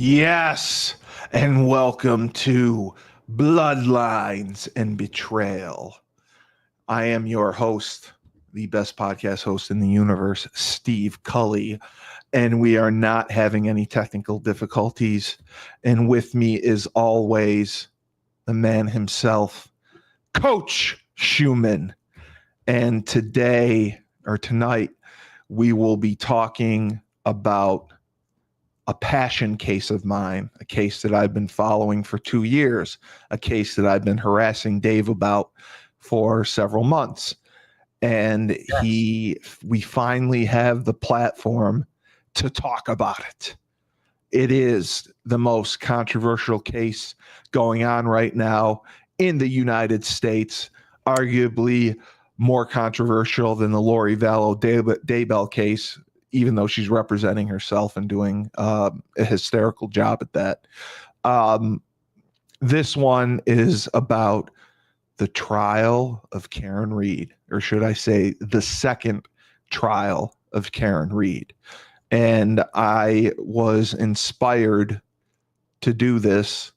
Yes, and welcome to Bloodlines and Betrayal. I am your host, the best podcast host in the universe, Steve Cully, and we are not having any technical difficulties. And with me is always the man himself, Coach Schuman. And tonight, we will be talking about a passion case of mine, a case that I've been following for 2 years, a case that I've been harassing Dave about for several months. And we finally have the platform to talk about it. It is the most controversial case going on right now in the United States, arguably more controversial than the Lori Vallow Daybell case, even though she's representing herself and doing a hysterical job at that. This one is about the trial of Karen Read, or should I say the second trial of Karen Read. And I was inspired to do this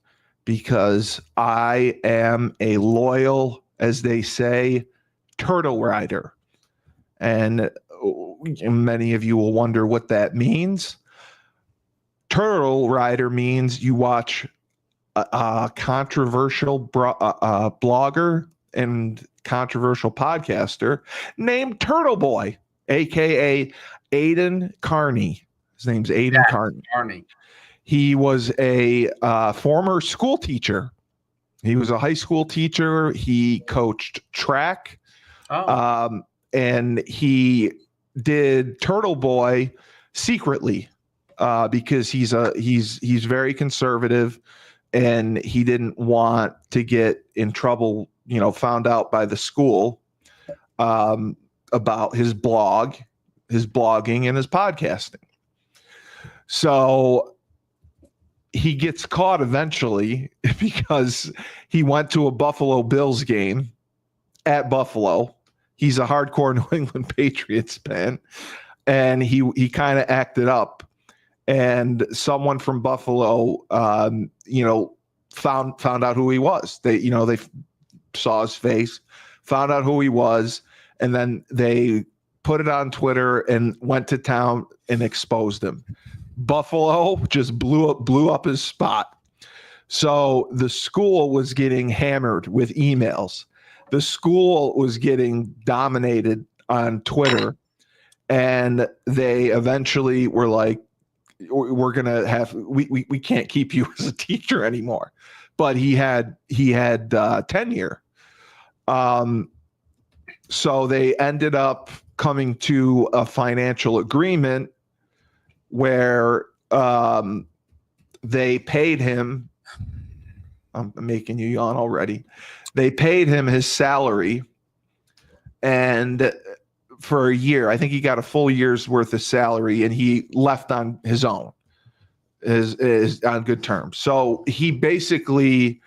because I am a loyal, as they say, turtle rider. And many of you will wonder what that means. Turtle rider means you watch a controversial blogger and controversial podcaster named Turtle Boy, aka Aiden Carney. His name's Aiden Carney. He was a former school teacher. He was a high school teacher. He coached track. And he did Turtle Boy secretly because he's very conservative, and he didn't want to get in trouble, found out by the school about his blogging and his podcasting. So he gets caught eventually because he went to a Buffalo Bills game at Buffalo. He's a hardcore New England Patriots fan, and he kind of acted up. And someone from Buffalo, found out who he was. They saw his face, found out who he was, and then they put it on Twitter and went to town and exposed him. Buffalo just blew up his spot. So the school was getting hammered with emails. The school was getting dominated on Twitter, and they eventually were like, we're going to have, we can't keep you as a teacher anymore. But he had tenure. So they ended up coming to a financial agreement where they paid him. I'm making you yawn already. They paid him his salary, and for a year, I think he got a full year's worth of salary, and he left on his own, is on good terms. So he basically,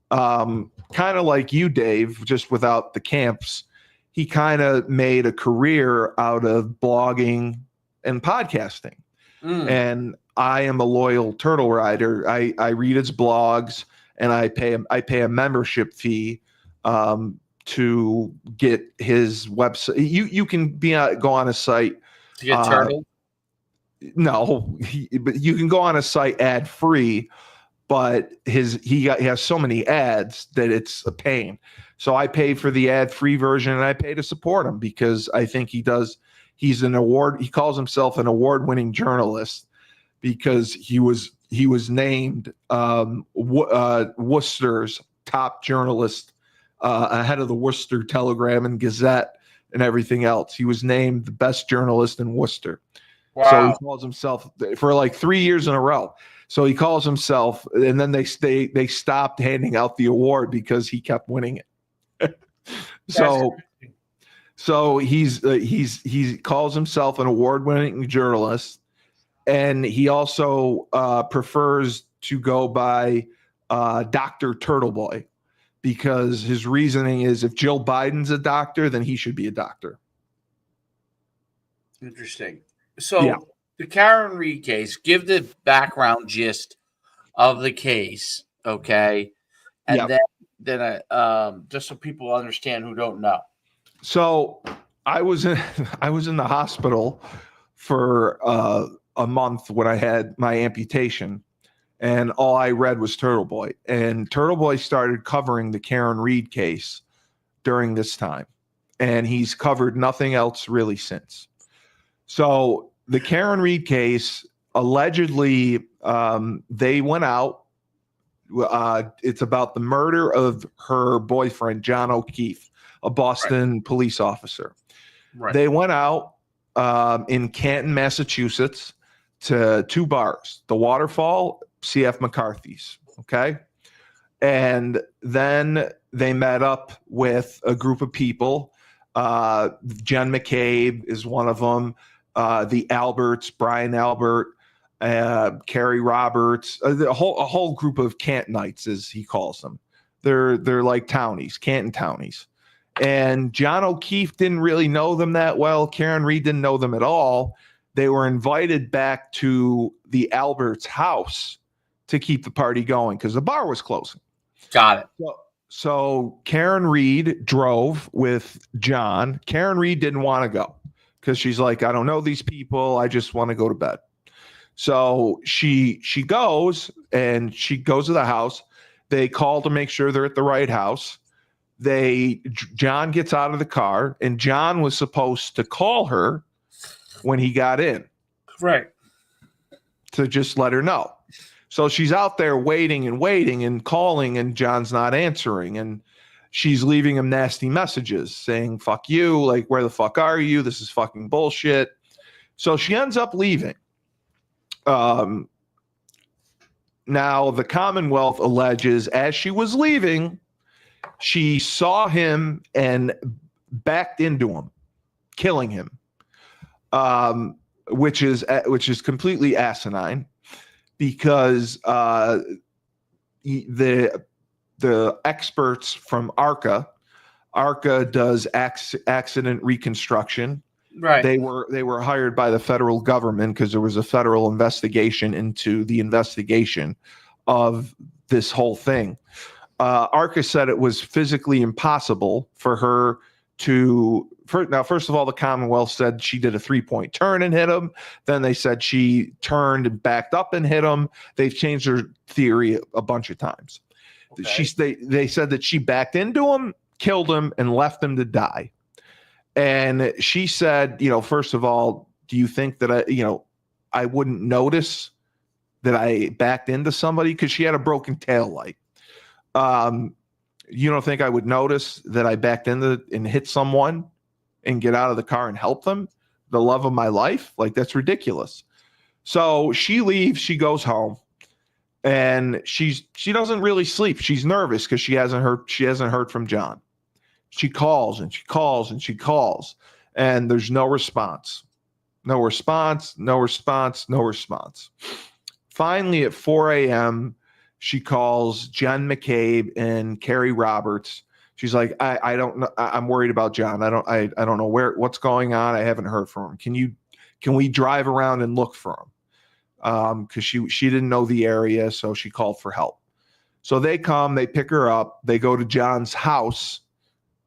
kind of like you, Dave, just without the camps, he kind of made a career out of blogging and podcasting. And I am a loyal turtle rider. I read his blogs, and I pay a membership fee to get his website. You can go on a site to get turtle. No, but you can go on a site ad free, but he has so many ads that it's a pain. So I pay for the ad free version, and I pay to support him because I think he calls himself an award-winning journalist because he was named Worcester's top journalist, ahead of the Worcester Telegram and Gazette and everything else. He was named the best journalist in Worcester. Wow. So he calls himself for like 3 years in a row. So he calls himself, and then they stopped handing out the award because he kept winning it. So he calls himself an award-winning journalist, and he also prefers to go by Dr. Turtleboy, because his reasoning is if Joe Biden's a doctor, then he should be a doctor. Interesting. So The Karen Read case, give the background gist of the case, okay? And Yep. then just so people understand who don't know. So I was in the hospital for a month when I had my amputation, and all I read was Turtle Boy. And Turtle Boy started covering the Karen Reed case during this time, and he's covered nothing else really since. So the Karen Reed case, allegedly, they went out. It's about the murder of her boyfriend, John O'Keefe, a Boston police officer. Right. They went out in Canton, Massachusetts, to two bars, the Waterfall, C.F. McCarthy's. Okay. And then they met up with a group of people. Jen McCabe is one of them. The Alberts, Brian Albert, Carrie Roberts, a whole group of Cantonites, as he calls them. They're like townies, Canton townies. And John O'Keefe didn't really know them that well. Karen Reed didn't know them at all. They were invited back to the Alberts' house to keep the party going because the bar was closing. Got it. So Karen Reed drove with John. Karen Reed didn't want to go because she's like, I don't know these people. I just want to go to bed. So she goes and she goes to the house. They call to make sure they're at the right house. John gets out of the car, and John was supposed to call her when he got in. Right. To just let her know. So she's out there waiting and calling, and John's not answering. And she's leaving him nasty messages saying, fuck you. Like, where the fuck are you? This is fucking bullshit. So she ends up leaving. Now, the Commonwealth alleges as she was leaving, she saw him and backed into him, killing him, which is completely asinine because the experts from ARCA does accident reconstruction. Right. They were hired by the federal government because there was a federal investigation into the investigation of this whole thing. ARCA said it was physically impossible for her to. Now, first of all, the Commonwealth said she did a 3-point turn and hit him. Then they said she turned and backed up and hit him. They've changed their theory a bunch of times. Okay. They said that she backed into him, killed him, and left him to die. And she said, first of all, do you think that I wouldn't notice that I backed into somebody? Because she had a broken tail light. You don't think I would notice that I backed into and hit someone and get out of the car and help them? The love of my life? Like, that's ridiculous. So she leaves, she goes home, and she doesn't really sleep. She's nervous because she hasn't heard from John. She calls and she calls and she calls, and there's no response. No response, no response, no response. Finally, at 4 a.m., she calls Jen McCabe and Carrie Roberts. She's like, I don't know. I'm worried about John. I don't know what's going on. I haven't heard from him. Can we drive around and look for him? Because she didn't know the area, so she called for help. So they come, they pick her up, they go to John's house.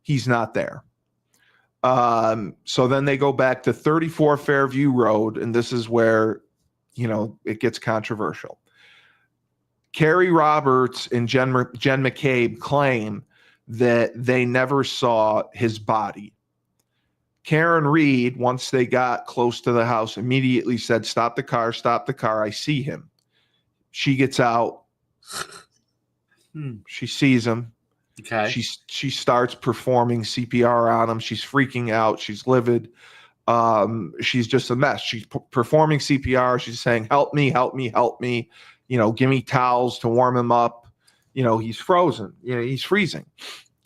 He's not there. So then they go back to 34 Fairview Road, and this is where, it gets controversial. Carrie Roberts and Jen McCabe claim that they never saw his body. Karen Reed, once they got close to the house, immediately said, stop the car, I see him. She gets out. She sees him. Okay. She starts performing CPR on him. She's freaking out. She's livid. She's just a mess. She's performing CPR. She's saying, help me, help me, help me. Give me towels to warm him up. He's frozen. He's freezing.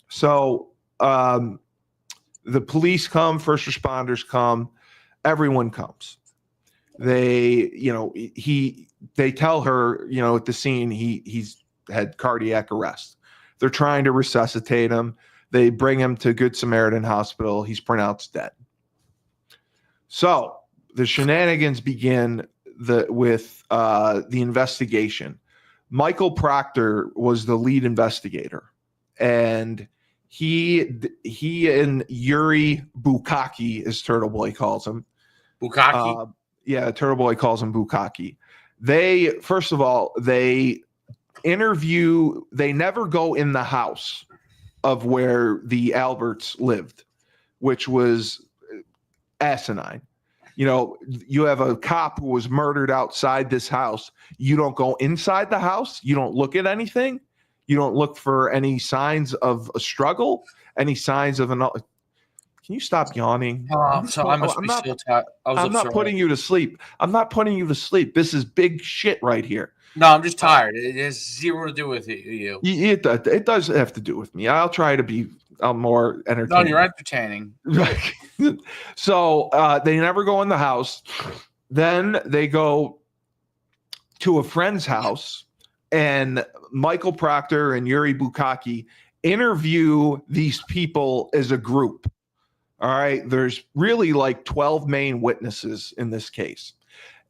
So the police come, first responders come, everyone comes. They tell her, at the scene, he's had cardiac arrest. They're trying to resuscitate him. They bring him to Good Samaritan Hospital. He's pronounced dead. So the shenanigans begin with the investigation. Michael Proctor was the lead investigator, and he and Yuri Bukaki, as Turtle Boy calls him. Bukaki. Yeah, Turtle Boy calls him Bukaki. They, first of all, they interview. They never go in the house of where the Alberts lived, which was asinine. You know, you have a cop who was murdered outside this house. You don't go inside the house. You don't look at anything. You don't look for any signs of a struggle, any signs of an. Can you stop yawning? So I must be so tired. I'm not putting you to sleep. I'm not putting you to sleep. This is big shit right here. No, I'm just tired. It has zero to do with you. It does have to do with me. I'll try to be more entertaining. No, you're entertaining. So they never go in the house. Then they go to a friend's house, and Michael Proctor and Yuri Bukaki interview these people as a group. All right. There's really like 12 main witnesses in this case.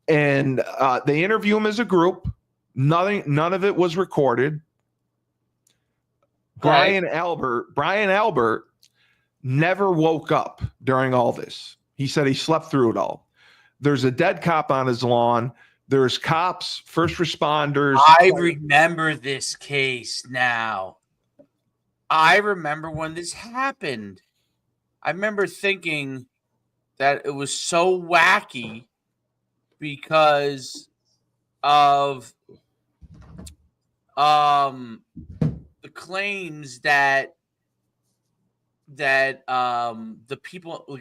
And they interview them as a group. None of it was recorded. Brian Albert never woke up during all this. He said he slept through it all. There's a dead cop on his lawn. There's cops, first responders. I remember this case now. I remember when this happened. I remember thinking that it was so wacky because of the claims that the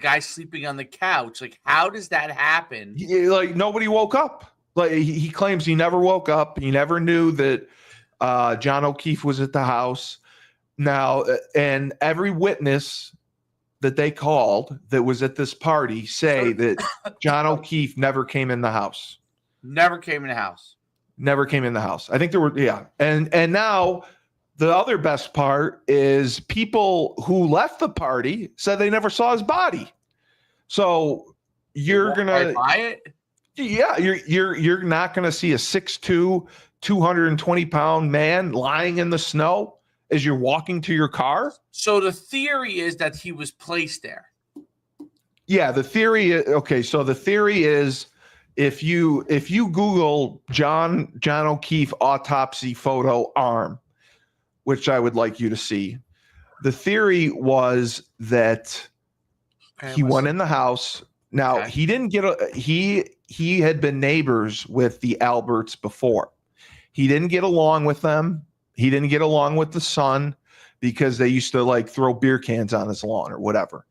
guy sleeping on the couch, like, how does that happen? Like, nobody woke up. Like, he claims he never woke up. He never knew that John O'Keefe was at the house. Now, and every witness that they called that was at this party say that John O'Keefe never came in the house. Never came in the house. Never came in the house. I think there were, yeah. And now the other best part is people who left the party said they never saw his body. So you're gonna buy it? Yeah, you're not gonna see a 6'2", 220-pound man lying in the snow as you're walking to your car. So the theory is that he was placed there. Yeah, the theory. Okay, so the theory is if you Google John O'Keefe autopsy photo arm, which I would like you to see, the theory was that he went in the house. Now he didn't get he had been neighbors with the Alberts before. He didn't get along with them. He didn't get along with the son because they used to like throw beer cans on his lawn or whatever.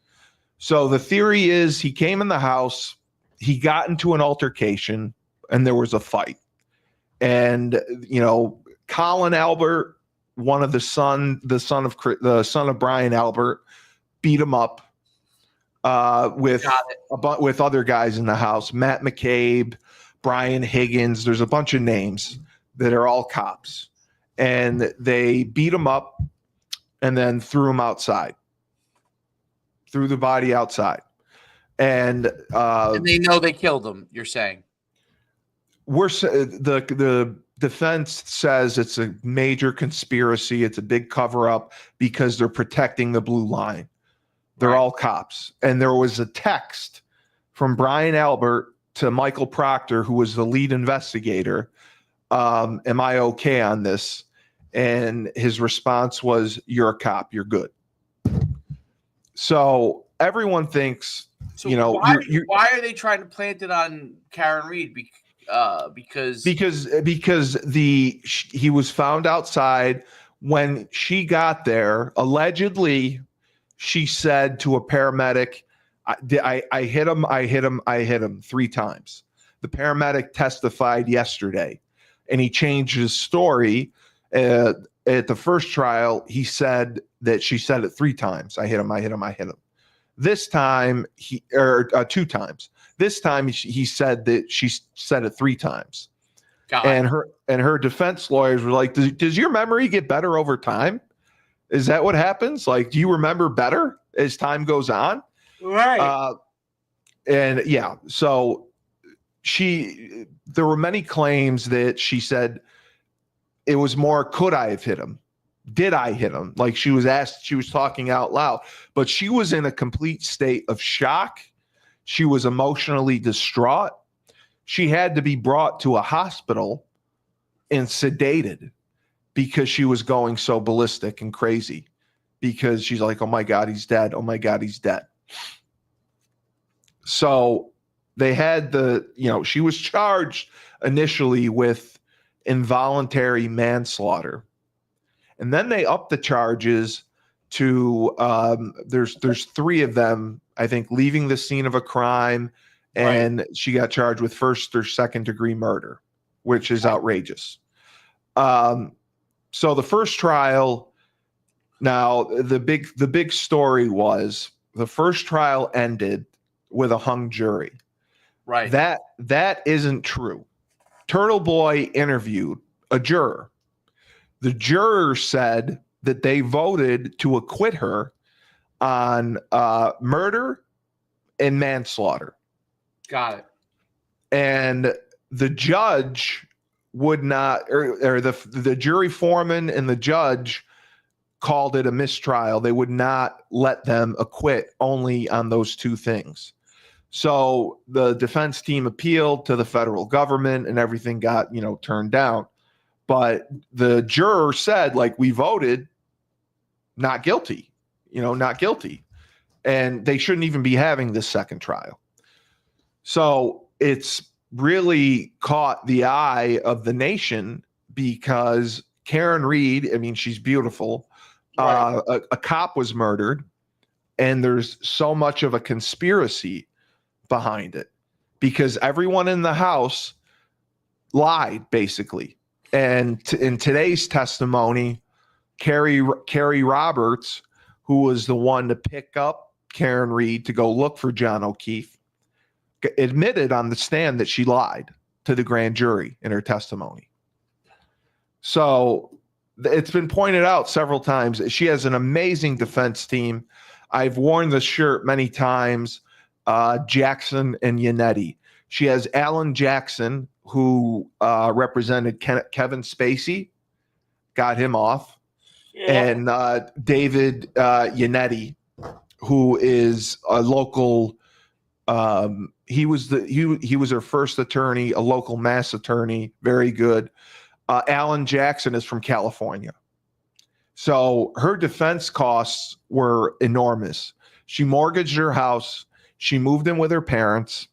So the theory is he came in the house, he got into an altercation, and there was a fight. And, you know, Colin Albert, one of the son of Brian Albert, beat him up with other guys in the house. Matt McCabe, Brian Higgins. There's a bunch of names that are all cops. And they beat him up and then threw him outside. Threw the body outside. And they know they killed him, you're saying? The defense says it's a major conspiracy. It's a big cover-up because they're protecting the blue line. They're all cops. And there was a text from Brian Albert to Michael Proctor, who was the lead investigator. Am I okay on this? And his response was, you're a cop. You're good. So everyone thinks, you know, why are they trying to plant it on Karen Reed? Because he was found outside. When she got there, allegedly, she said to a paramedic, I hit him 3 times. The paramedic testified yesterday, and he changed his story. At the first trial, he said that she said it 3 times. I hit him. This time, 2 times. This time, he said that she said it 3 times. And her defense lawyers were like, does your memory get better over time? Is that what happens? Like, do you remember better as time goes on? Right. And yeah, so there were many claims that she said it was more, could I have hit him? Did I hit him? Like she was asked, she was talking out loud, but she was in a complete state of shock. She was emotionally distraught. She had to be brought to a hospital and sedated because she was going so ballistic and crazy, because she's like, oh my God, he's dead. Oh my God, he's dead. So they had she was charged initially with involuntary manslaughter. And then they upped the charges to there's 3 of them, I think, leaving the scene of a crime, and she got charged with first or second degree murder, which is outrageous. So the first trial, now the big story was the first trial ended with a hung jury. Right. That isn't true. Turtle Boy interviewed a juror. The juror said that they voted to acquit her on murder and manslaughter. Got it. And the judge would not, or the jury foreman and the judge called it a mistrial. They would not let them acquit only on those 2 things. So the defense team appealed to the federal government and everything got, turned down. But the juror said, like, we voted not guilty, not guilty. And they shouldn't even be having this second trial. So it's really caught the eye of the nation because Karen Reed, I mean, she's beautiful. Right. A cop was murdered, and there's so much of a conspiracy behind it because everyone in the house lied, basically. And in today's testimony, Carrie Roberts, who was the one to pick up Karen Reed to go look for John O'Keefe, admitted on the stand that she lied to the grand jury in her testimony. So it's been pointed out several times. She has an amazing defense team. I've worn the shirt many times, Jackson and Yannetti. She has Alan Jackson, who represented Kevin Spacey, got him off. Yeah. And David Yannetti, who is a local, he was her first attorney, a local mass attorney, very good. Alan Jackson is from California. So her defense costs were enormous. She mortgaged her house. She moved in with her parents,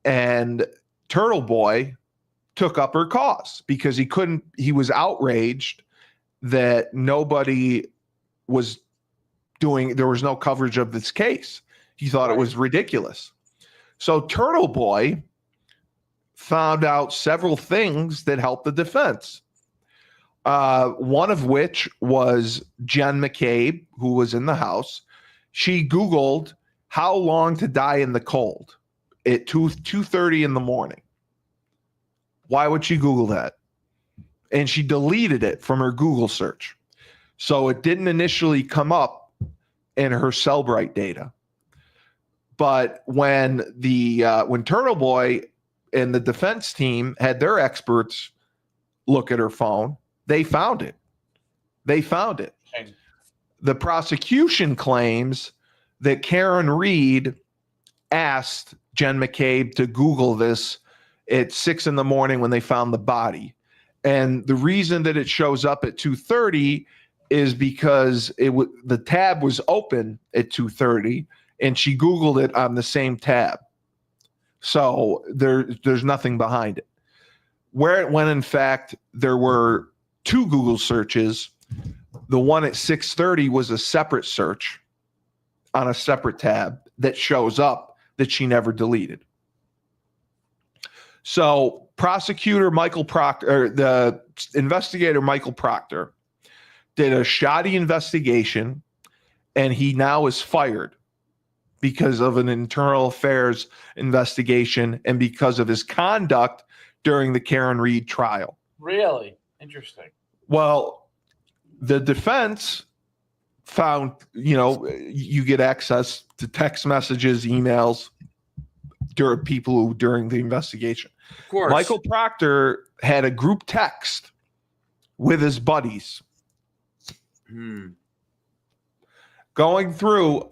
and Turtle Boy took up her cause because he was outraged that nobody was there was no coverage of this case. He thought it was ridiculous. So Turtle Boy found out several things that helped the defense. One of which was Jen McCabe, who was in the house. She Googled how long to die in the cold at 2:30 in the morning. Why would she Google that? And she deleted it from her Google search. So it didn't initially come up in her Cellbrite data. But when Turtle Boy and the defense team had their experts look at her phone, they found it. Okay. The prosecution claims that Karen Reed asked Jen McCabe to Google this at 6 a.m. when they found the body. And the reason that it shows up at 2:30 is because the tab was open at 2:30 and she Googled it on the same tab. So there's nothing behind it. When in fact there were 2 Google searches, the one at 6:30 was a separate search on a separate tab that shows up that she never deleted. So prosecutor Michael Proctor, or the investigator Michael Proctor, did a shoddy investigation, and he now is fired because of an internal affairs investigation and because of his conduct during the Karen Reed trial. Really? Interesting. Well, the defense found, you get access to text messages, emails, during the investigation. Of course. Michael Proctor had a group text with his buddies. Going through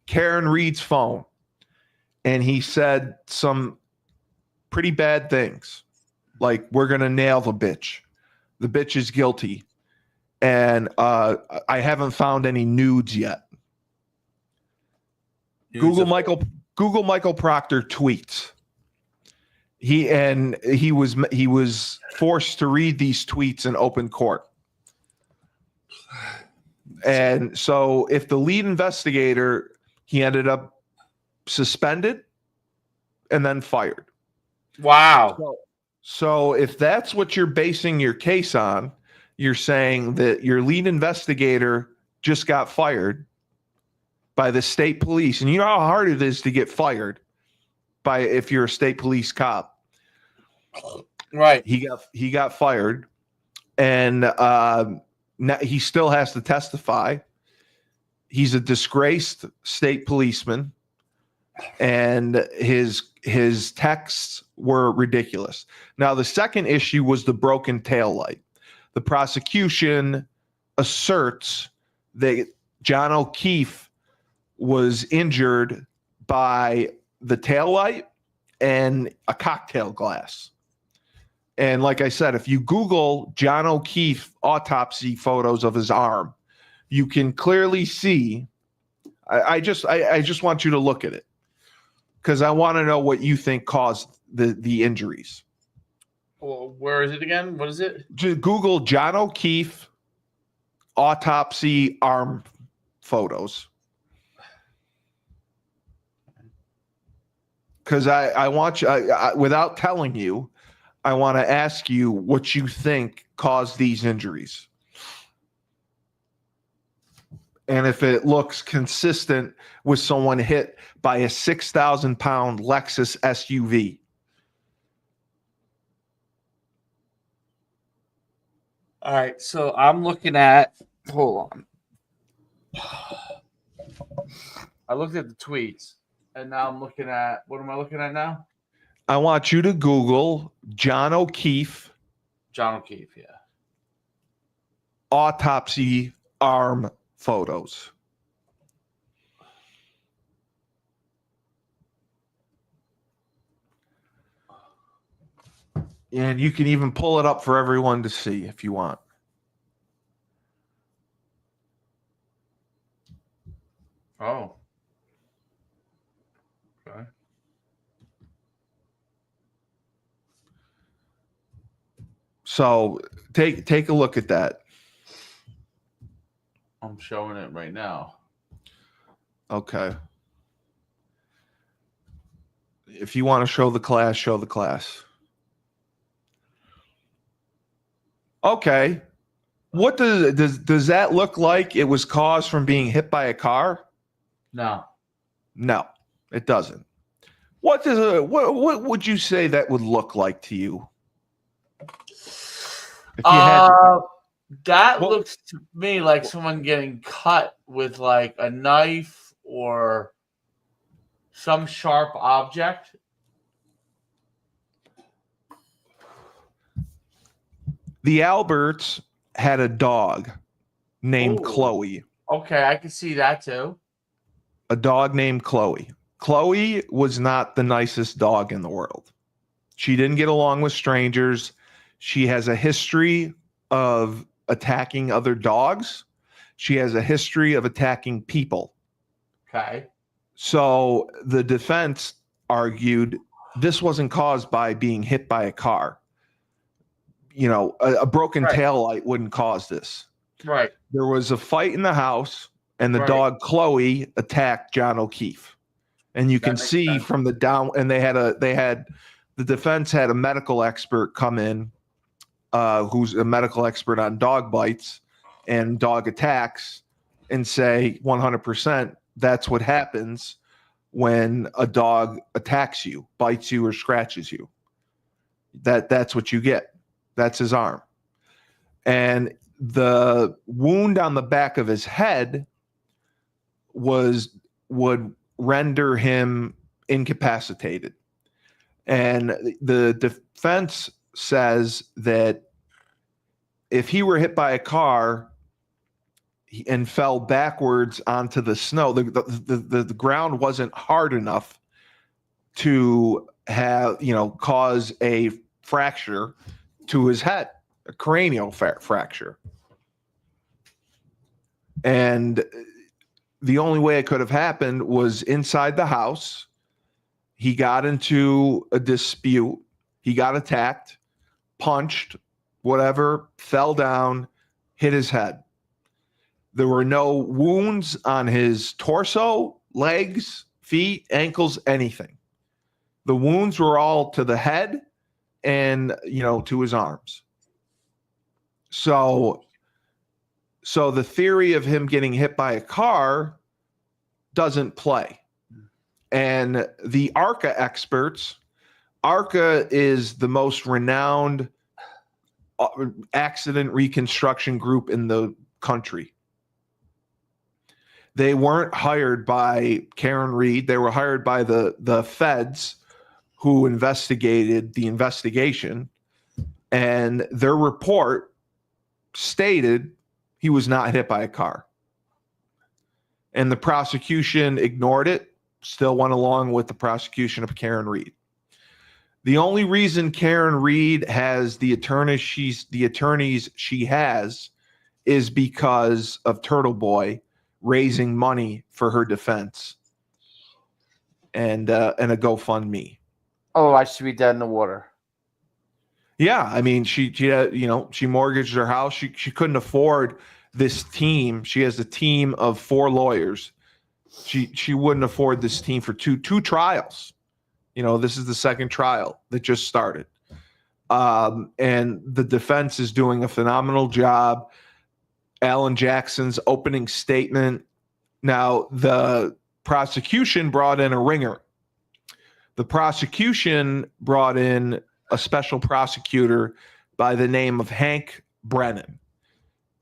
Karen Reed's phone, and he said some pretty bad things, like, we're going to nail the bitch. The bitch is guilty. And I haven't found any nudes yet. Google Michael Proctor tweets. He was forced to read these tweets in open court. And so if the lead investigator, he ended up suspended and then fired. Wow. So if that's what you're basing your case on, you're saying that your lead investigator just got fired by the state police. And you know how hard it is to get fired if you're a state police cop. Right. He got fired, and now he still has to testify. He's a disgraced state policeman, and his texts were ridiculous. Now, the second issue was the broken taillight. The prosecution asserts that John O'Keefe was injured by the taillight and a cocktail glass. And like I said, if you Google John O'Keefe autopsy photos of his arm, you can clearly see. I just want you to look at it, because I want to know what you think caused the injuries. Well, where is it again? What is it? Just Google John O'Keefe autopsy arm photos. Because I want you, without telling you, I want to ask you what you think caused these injuries. And if it looks consistent with someone hit by a 6,000-pound Lexus SUV. All right, so I'm looking at. Hold on. I looked at the tweets, and now I'm looking at. What am I looking at now? I want you to Google John O'Keefe. John O'Keefe, yeah. Autopsy arm photos. And you can even pull it up for everyone to see if you want. Oh. Okay. So take a look at that. I'm showing it right now. Okay. If you want to show the class, show the class. Okay. What does that look like? It was caused from being hit by a car? No. No, it doesn't. What would you say that would look like to you? If you had that looks to me like someone getting cut with like a knife or some sharp object. The Alberts had a dog named Chloe. Okay, I can see that too. A dog named Chloe. Chloe was not the nicest dog in the world. She didn't get along with strangers. She has a history of attacking other dogs. She has a history of attacking people. Okay. So the defense argued this wasn't caused by being hit by a car. You know, a broken taillight wouldn't cause this. Right. There was a fight in the house, and the dog Chloe attacked John O'Keefe. And you can see from the down, and the defense had a medical expert come in, who's a medical expert on dog bites and dog attacks, and say 100% that's what happens when a dog attacks you, bites you, or scratches you. That's what you get. That's his arm. And the wound on the back of his head would render him incapacitated. And the defense says that if he were hit by a car and fell backwards onto the snow, the ground wasn't hard enough to have, cause a fracture to his head, a cranial fracture. And the only way it could have happened was inside the house. He got into a dispute. He got attacked, punched, whatever, fell down, hit his head. There were no wounds on his torso, legs, feet, ankles, anything. The wounds were all to the head and, to his arms. So the theory of him getting hit by a car doesn't play. And the ARCA experts, ARCA is the most renowned accident reconstruction group in the country. They weren't hired by Karen Reed. They were hired by the feds who investigated the investigation. And their report stated he was not hit by a car. And the prosecution ignored it, still went along with the prosecution of Karen Reed. The only reason Karen Reed has the attorneys she has is because of Turtle Boy raising money for her defense and a GoFundMe. Oh, I should be dead in the water. Yeah, I mean, she mortgaged her house. She couldn't afford this team. She has a team of 4 lawyers. She wouldn't afford this team for two trials. This is the second trial that just started. And the defense is doing a phenomenal job. Alan Jackson's opening statement. Now, the prosecution brought in a ringer. The prosecution brought in a special prosecutor by the name of Hank Brennan.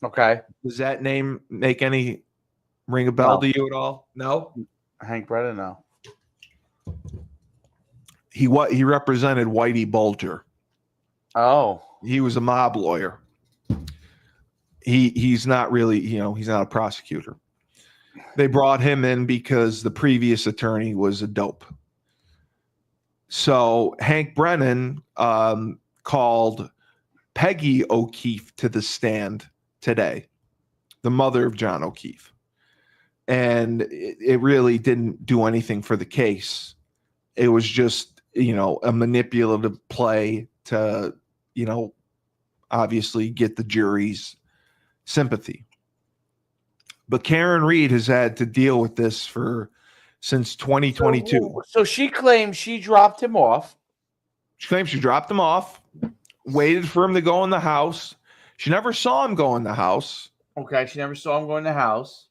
Okay. Does that name ring a bell to you at all? No? Hank Brennan, no. He represented Whitey Bulger. Oh. He was a mob lawyer. He's not really, he's not a prosecutor. They brought him in because the previous attorney was a dope. So Hank Brennan called Peggy O'Keefe to the stand today, the mother of John O'Keefe. And it really didn't do anything for the case. It was just, a manipulative play to, obviously get the jury's sympathy. But Karen Reed has had to deal with this since 2022. So she claims she dropped him off. She claims she dropped him off, waited for him to go in the house. She never saw him go in the house. Okay, she never saw him go in the house.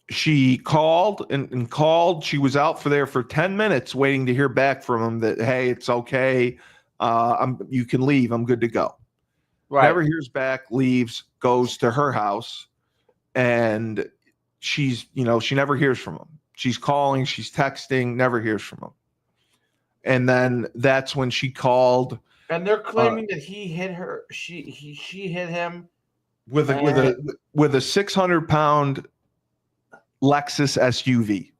She called and called. She was out there for 10 minutes waiting to hear back from him that, hey, it's okay. You can leave. I'm good to go. Right. Never hears back, leaves, goes to her house. And she never hears from him. She's calling, she's texting, never hears from him. And then that's when she called. And they're claiming that he hit her. She hit him with a 600-pound Lexus SUV.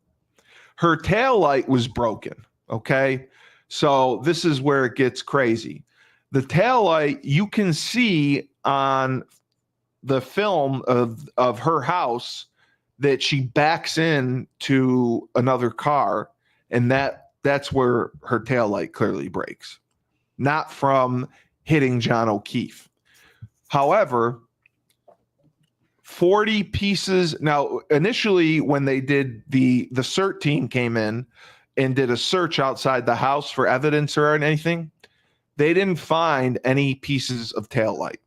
Her taillight was broken. Okay. So this is where it gets crazy. The taillight, you can see on the film of her house that she backs in to another car, and that's where her taillight clearly breaks. Not from hitting John O'Keefe. However, 40 pieces. Now, initially, when they did the CERT team came in and did a search outside the house for evidence or anything, they didn't find any pieces of taillight.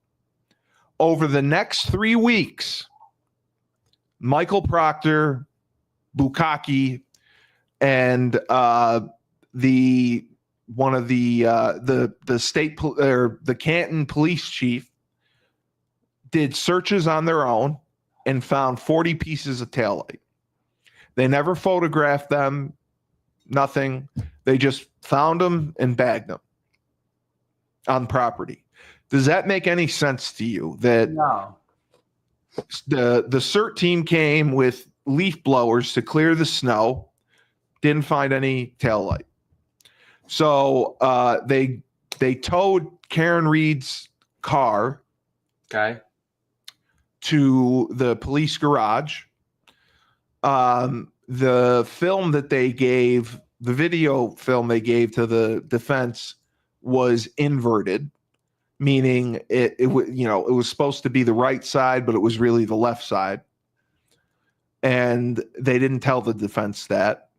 Over the next 3 weeks, Michael Proctor, Bukaki, and the state or the Canton police chief did searches on their own and found 40 pieces of taillight. They never photographed them, nothing. They just found them and bagged them on property. Does that make any sense to you? That No. the CERT team came with leaf blowers to clear the snow, didn't find any taillight. So they towed Karen Reed's car to the police garage. The film that they gave, the video film they gave to the defense was inverted, meaning it was supposed to be the right side, but it was really the left side. And they didn't tell the defense that.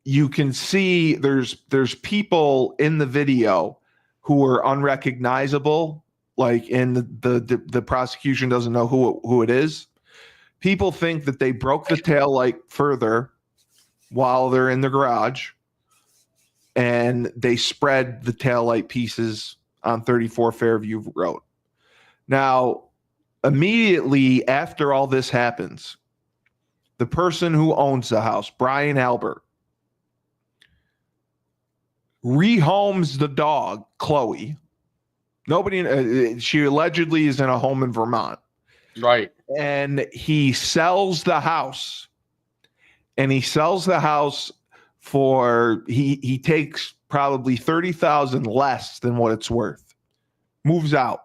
You can see there's people in the video who are unrecognizable, like in the prosecution doesn't know who it is. People think that they broke the taillight further while they're in the garage, and they spread the taillight pieces on 34 Fairview Road. Now, immediately after all this happens, the person who owns the house, Brian Albert, rehomes the dog, Chloe. She allegedly is in a home in Vermont. Right. And he sells the house. And he sells the house for, he takes probably $30,000 less than what it's worth. Moves out.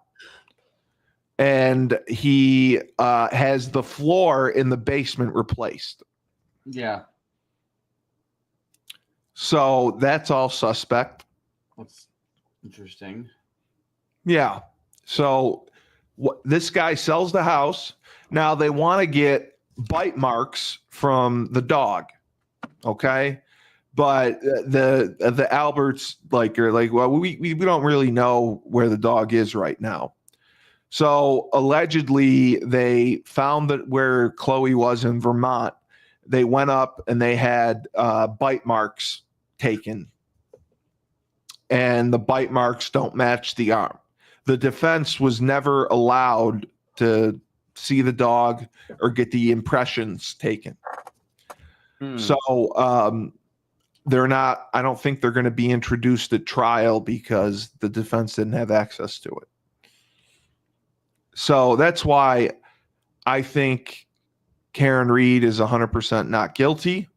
And he has the floor in the basement replaced. Yeah. So that's all suspect. That's interesting. Yeah. So this guy sells the house. Now they want to get bite marks from the dog. Okay. But the Alberts are like, well, we don't really know where the dog is right now. So allegedly they found that where Chloe was in Vermont, they went up and they had bite marks taken. And the bite marks don't match the arm. The defense was never allowed to see the dog or get the impressions taken. So they're not, I don't think they're going to be introduced at trial because the defense didn't have access to it. So that's why I think Karen Reed is 100% not guilty.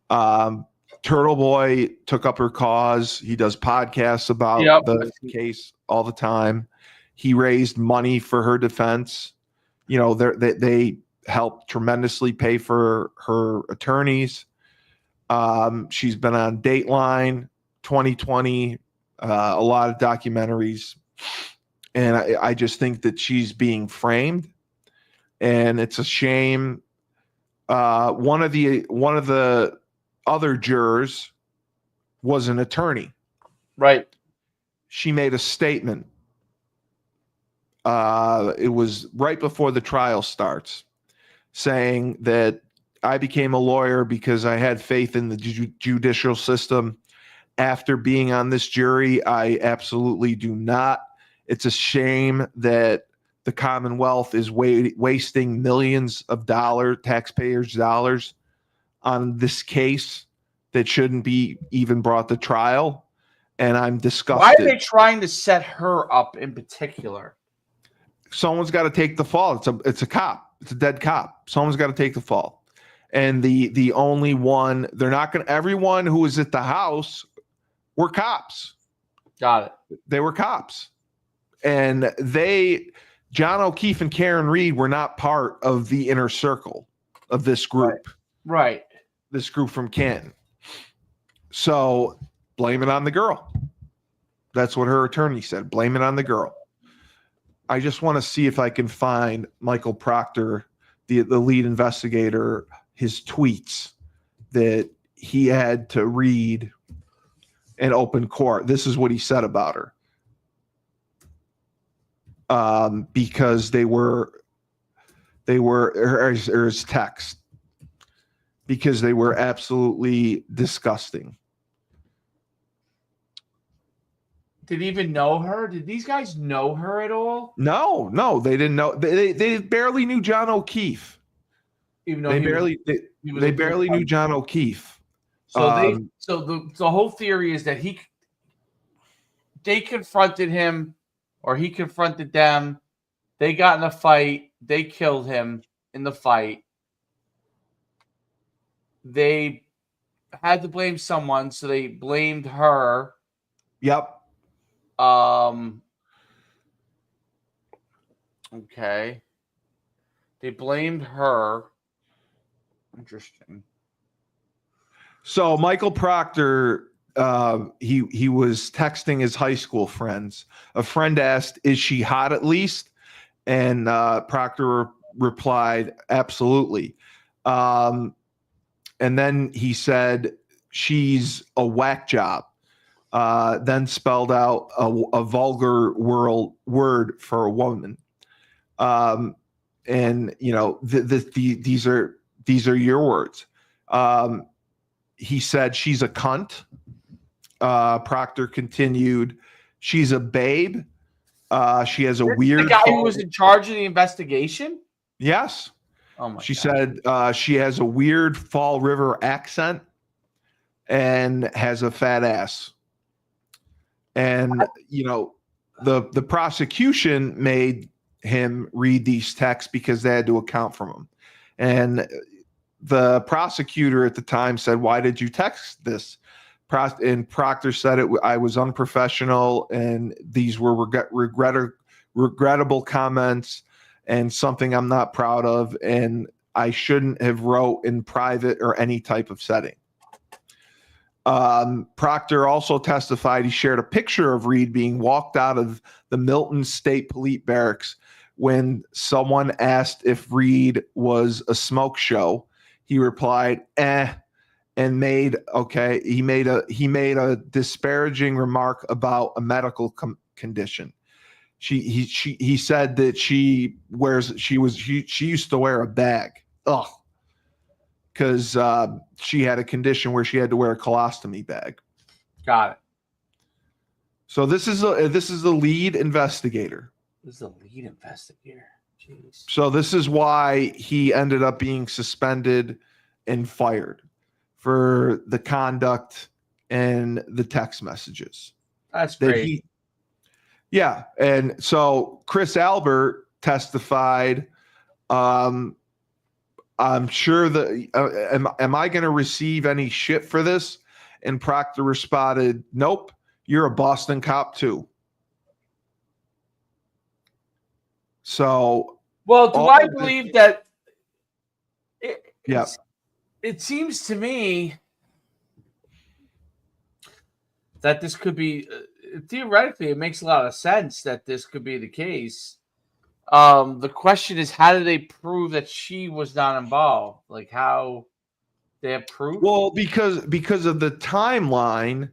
Turtle Boy took up her cause. He does podcasts about the case all the time. He raised money for her defense. You know, they helped tremendously pay for her attorneys. She's been on Dateline, 2020, a lot of documentaries. And I just think that she's being framed. And it's a shame. One of the other jurors was an attorney. Right. She made a statement. It was right before the trial starts, saying that I became a lawyer because I had faith in the judicial system. After being on this jury, I absolutely do not. It's a shame that the Commonwealth is wasting millions of taxpayers' dollars on this case that shouldn't be even brought to trial. And I'm disgusted. Why are they trying to set her up in particular? Someone's got to take the fall. It's a cop. It's a dead cop. Someone's got to take the fall. And the only one, they're not going to, everyone who was at the house were cops. Got it. They were cops. And John O'Keefe and Karen Reed were not part of the inner circle of this group. Right. This group from Canton. So blame it on the girl. That's what her attorney said. Blame it on the girl. I just want to see if I can find Michael Proctor, the lead investigator, his tweets that he had to read in open court. This is what he said about her. Because they were his text, because they were absolutely disgusting. Did he even know her? Did these guys know her at all? No, they didn't know. They barely knew John O'Keefe. Even though they barely knew John O'Keefe. So the whole theory is that they confronted him or he confronted them. They got in a fight. They killed him in the fight. They had to blame someone, so they blamed her. Yep. Okay. They blamed her. Interesting. So Michael Proctor, he was texting his high school friends. A friend asked, "Is she hot at least?" And Proctor replied, "Absolutely." And then he said, "She's a whack job." Then spelled out a vulgar word for a woman. And these are your words. He said she's a cunt. Proctor continued, "She's a babe. She has a weird." The guy who was in charge of the investigation? Yes. Oh my She God. said she has a weird Fall River accent and has a fat ass. And the prosecution made him read these texts because they had to account for him. And the prosecutor at the time said, "Why did you text this?" And Proctor said, "I was unprofessional, and these were regrettable comments and something I'm not proud of, and I shouldn't have wrote in private or any type of setting." Proctor also testified he shared a picture of Reed being walked out of the Milton State Police Barracks when someone asked if Reed was a smoke show. He replied, "Eh," and made a disparaging remark about a medical condition. He said that she used to wear a bag. Ugh. Because she had a condition where she had to wear a colostomy bag. Got it. So this is the lead investigator. This is the lead investigator. Jeez. So this is why he ended up being suspended and fired for the conduct and the text messages. That's great. Yeah, and so Chris Albert testified. I'm sure that am I going to receive any shit for this? And Proctor responded, "Nope, you're a Boston cop too." So, well, do I believe that? It seems to me that this could be theoretically. It makes a lot of sense that this could be the case. The question is, how do they prove that she was not involved? Like, how they have proof? Well, because of the timeline,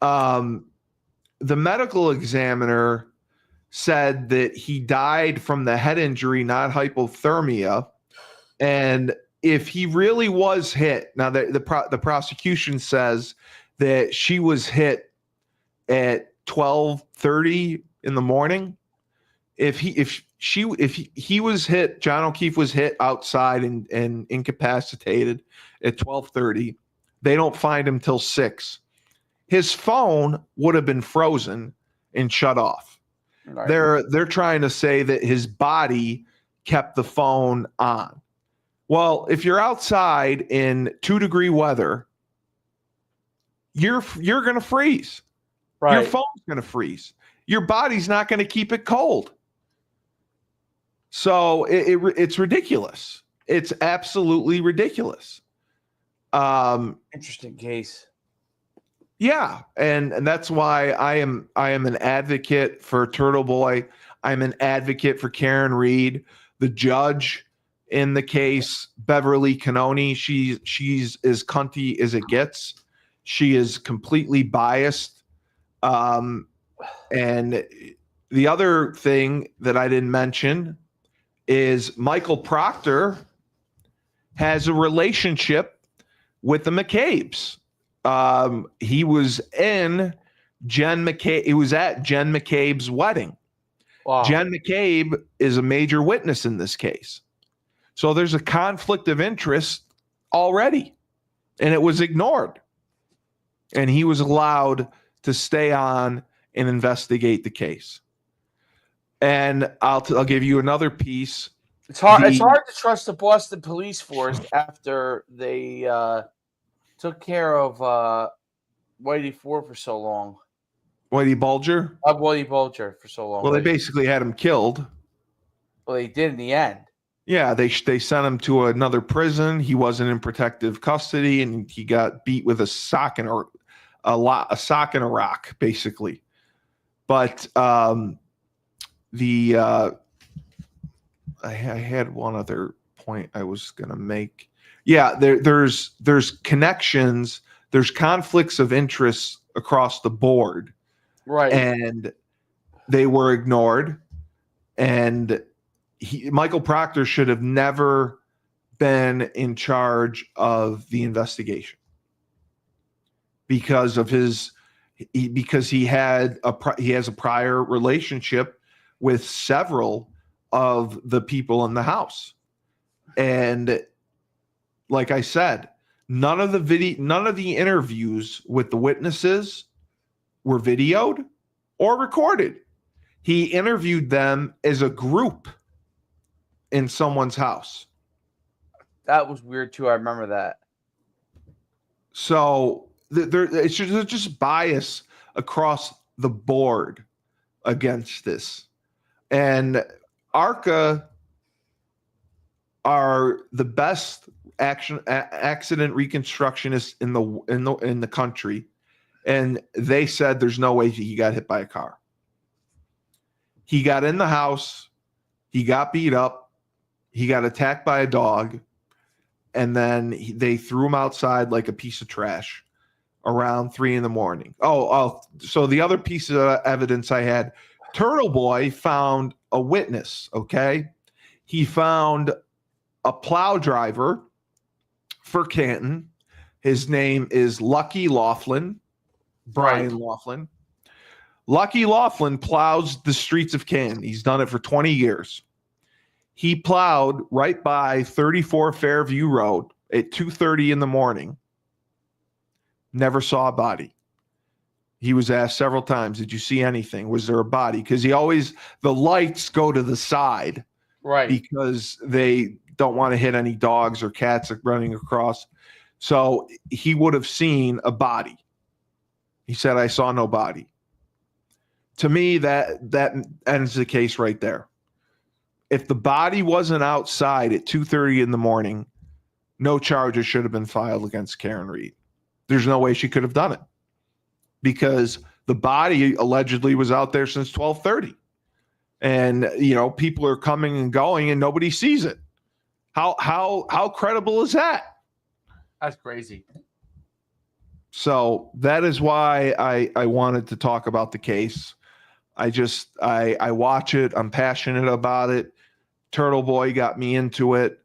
the medical examiner said that he died from the head injury, not hypothermia. And if he really was hit, now the prosecution says that she was hit at 12:30 in the morning. If he was hit, John O'Keefe was hit outside and incapacitated at 12:30. They don't find him till 6. His phone would have been frozen and shut off. Right. They're trying to say that his body kept the phone on. Well, if you're outside in 2-degree weather, you're going to freeze. Right. Your phone's going to freeze. Your body's not going to keep it cold. So it's ridiculous. It's absolutely ridiculous. Interesting case. Yeah, and that's why I am an advocate for Turtle Boy. I'm an advocate for Karen Reed, the judge in the case, Beverly Canoni. She's as cunty as it gets. She is completely biased. And the other thing that I didn't mention is Michael Proctor has a relationship with the McCabe's. He was in Jen McCabe. He was at Jen McCabe's wedding. Wow. Jen McCabe is a major witness in this case. So there's a conflict of interest already, and it was ignored. And he was allowed to stay on and investigate the case. And I'll give you another piece. It's hard. It's hard to trust the Boston police force after they took care of Whitey Ford for so long. Whitey Bulger? Whitey Bulger for so long. Well, they basically had him killed. Well, they did in the end. Yeah, they sent him to another prison. He wasn't in protective custody, and he got beat with a sock and a sock and a rock, basically. But I had one other point I was going to make. Yeah, there's connections, there's conflicts of interest across the board, right? And they were ignored. And Michael Proctor should have never been in charge of the investigation because of because he has a prior relationship with several of the people in the house. And like I said, none of the interviews with the witnesses were videoed or recorded. He interviewed them as a group in someone's house. That was weird too. I remember that. So it's just bias across the board against this. And ARCA are the best accident reconstructionists in the country, and they said there's no way he got hit by a car. He got in the house, he got beat up, he got attacked by a dog, and then they threw him outside like a piece of trash around 3 a.m. So the other piece of evidence I had, Turtle Boy found a witness. Okay, he found a plow driver for Canton. His name is Lucky Laughlin, Brian Laughlin. Lucky Laughlin plows the streets of Canton. He's done it for 20 years. He plowed right by 34 Fairview Road at 2:30 in the morning. Never saw a body. He was asked several times, did you see anything? Was there a body? Because the lights go to the side. Right. Because they don't want to hit any dogs or cats running across. So he would have seen a body. He said, I saw no body. To me, that ends the case right there. If the body wasn't outside at 2:30 in the morning, no charges should have been filed against Karen Reed. There's no way she could have done it because the body allegedly was out there since 12:30. And, people are coming and going and nobody sees it. How credible is that? That's crazy. So that is why I wanted to talk about the case. I watch it. I'm passionate about it. Turtle Boy got me into it.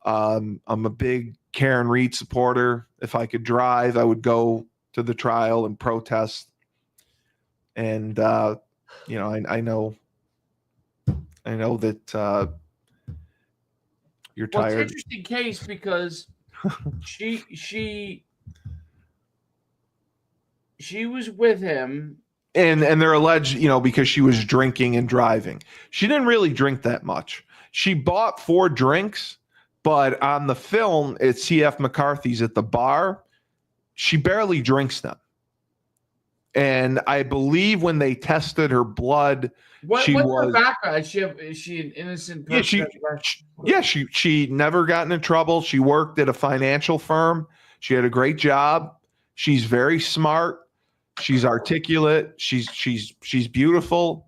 I'm a big Karen Reed supporter. If I could drive, I would go to the trial and protest. And, I know that you're tired. It's an interesting case because she was with him. And they're alleged, because she was drinking and driving. She didn't really drink that much. She bought 4 drinks, but on the film at CF McCarthy's at the bar, she barely drinks them. And I believe when they tested her blood, what's her background? Is she an innocent person? She never got into trouble. She worked at a financial firm. She had a great job. She's very smart. She's articulate. She's beautiful,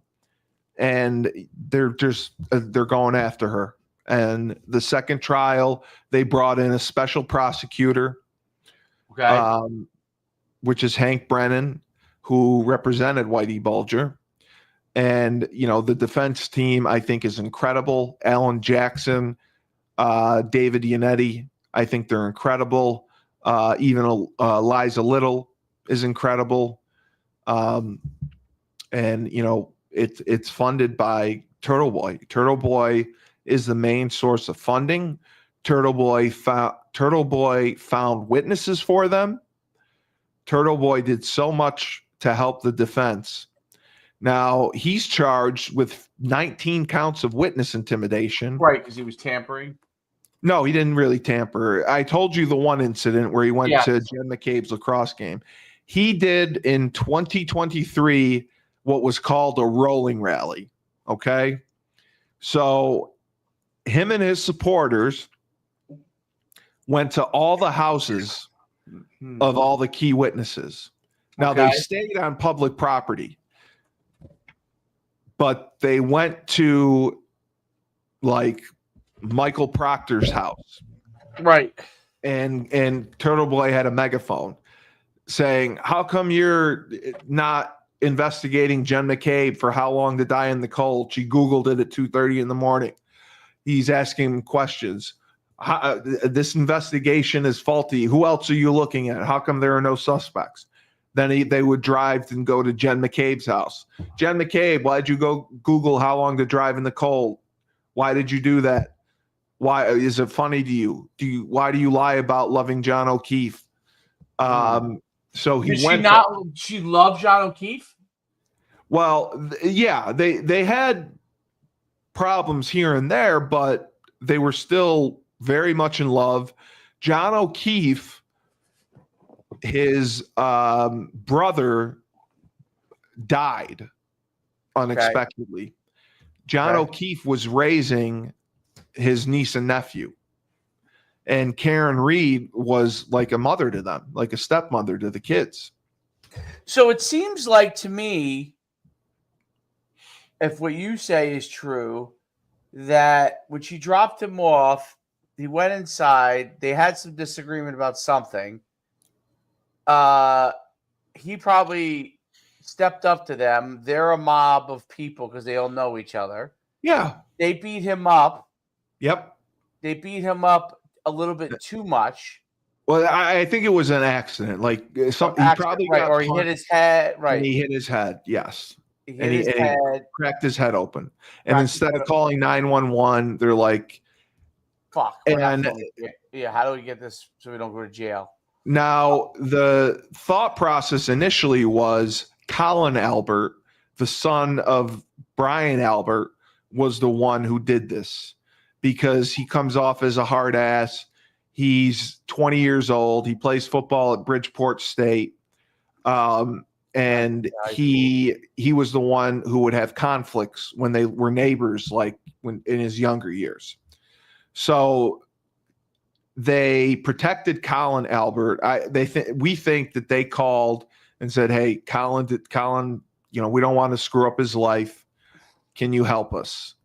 and they're going after her. And the second trial, they brought in a special prosecutor, which is Hank Brennan, who represented Whitey Bulger. And, the defense team, I think, is incredible. Alan Jackson, David Yannetti, I think they're incredible. Even Eliza Little is incredible. And, it's funded by Turtle Boy. Turtle Boy is the main source of funding. Turtle Boy found witnesses for them. Turtle Boy did so much to help the defense. Now, he's charged with 19 counts of witness intimidation. Right, because he was tampering. No, he didn't really tamper. I told you the one incident where he went to Jen McCabe's lacrosse game. He did in 2023 what was called a rolling rally. Okay. So him and his supporters went to all the houses of all the key witnesses. Now, they stayed on public property, but they went to like Michael Proctor's house. Right. And Turtle Boy had a megaphone saying, how come you're not investigating Jen McCabe for how long to die in the cold? She Googled it at 2:30 in the morning. He's asking questions. This investigation is faulty. Who else are you looking at? How come there are no suspects? Then they would drive and go to Jen McCabe's house. Jen McCabe, why'd you go Google how long to drive in the cold? Why did you do that? Why is it funny to you? Why do you lie about loving John O'Keefe? So he went. She loved John O'Keefe? Well, yeah, they had problems here and there, but they were still very much in love. John O'Keefe, his brother, died unexpectedly. Okay. John O'Keefe was raising his niece and nephew. And Karen Reed was like a mother to them, like a stepmother to the kids. So it seems like to me, if what you say is true, that when she dropped him off, he went inside. They had some disagreement about something. He probably stepped up to them. They're a mob of people because they all know each other. Yeah. They beat him up. Yep. They beat him up a little bit too much. Well, I think it was an accident. Like he probably got or he hit his head. Right. And he hit his head. Yes. He hit his head. He cracked his head open. And instead of calling 911, they're like, "Fuck." And how do we get this so we don't go to jail? Now, the thought process initially was Colin Albert, the son of Brian Albert, was the one who did this because he comes off as a hard ass. He's 20 years old. He plays football at Bridgeport State. And he was the one who would have conflicts when they were neighbors, like when in his younger years. So they protected Colin Albert. We think that they called and said, "Hey, Colin, we don't want to screw up his life. Can you help us?"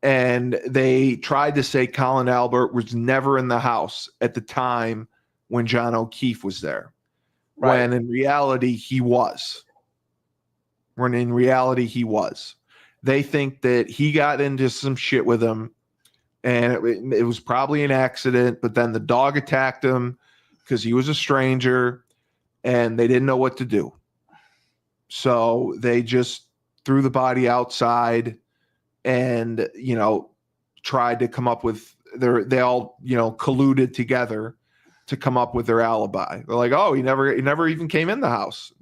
And they tried to say Colin Albert was never in the house at the time when John O'Keefe was there. Right. When in reality he was. They think that he got into some shit with him, and it was probably an accident, but then the dog attacked him because he was a stranger, and they didn't know what to do. So they just threw the body outside and, tried to come up with they all, colluded together to come up with their alibi. They're like, "Oh, he never even came in the house."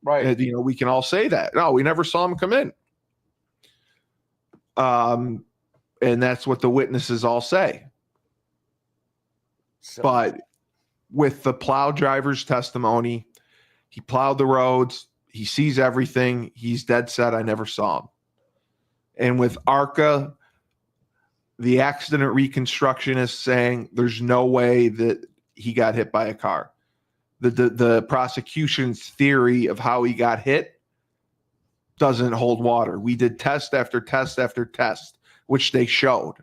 Right. And, we can all say that. No, we never saw him come in. And that's what the witnesses all say. So, but with the plow driver's testimony, he plowed the roads. He sees everything. He's dead set. I never saw him. And with ARCA, the accident reconstructionist saying there's no way that he got hit by a car. The prosecution's theory of how he got hit doesn't hold water. We did test after test after test, which they showed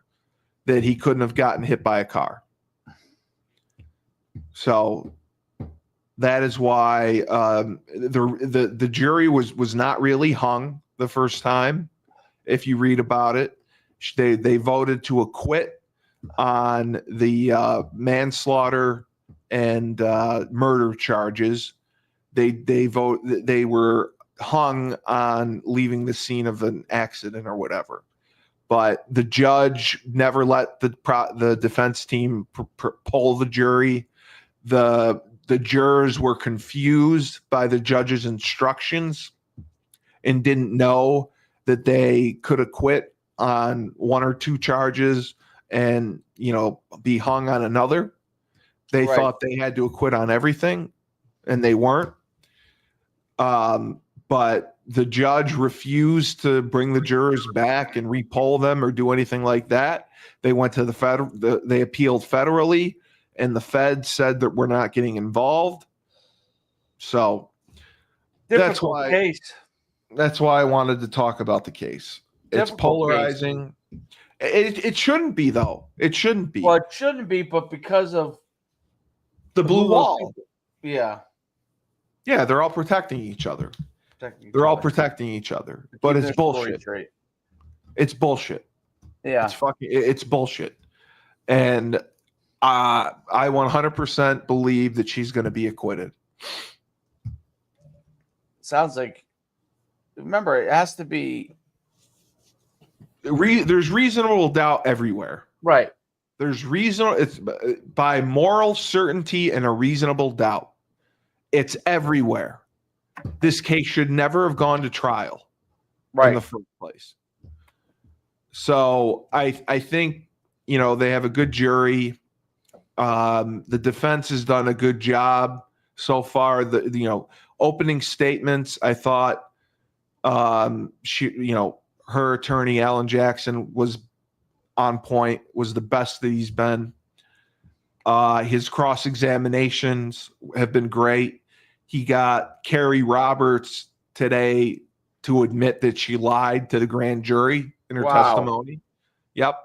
that he couldn't have gotten hit by a car. So that is why the jury was not really hung the first time. If you read about it, they voted to acquit on the manslaughter and murder charges. They were hung on leaving the scene of an accident or whatever. But the judge never let the defense team poll the jury. The jurors were confused by the judge's instructions, and didn't know that they could acquit on 1 or 2 charges and, be hung on another. They Right. thought they had to acquit on everything, and they weren't. But the judge refused to bring the jurors back and repoll them or do anything like that. They went to they appealed federally, and the Fed said that we're not getting involved. So Difficult case. That's why I wanted to talk about the case. It's polarizing. It shouldn't be, though. It shouldn't be. Well, it shouldn't be, but because of the blue wall. Yeah. Yeah, they're all protecting each other. They're all protecting each other. But it's bullshit. It's bullshit. Yeah. It's bullshit. And I 100% believe that she's going to be acquitted. Sounds like, remember, it has to be. There's reasonable doubt everywhere. Right. There's it's by moral certainty and a reasonable doubt. It's everywhere. This case should never have gone to trial in the first place. So I think, they have a good jury. The defense has done a good job so far. The opening statements, I thought, her attorney, Alan Jackson, was on point, was the best that he's been. His cross-examinations have been great. He got Carrie Roberts today to admit that she lied to the grand jury in her testimony. Yep.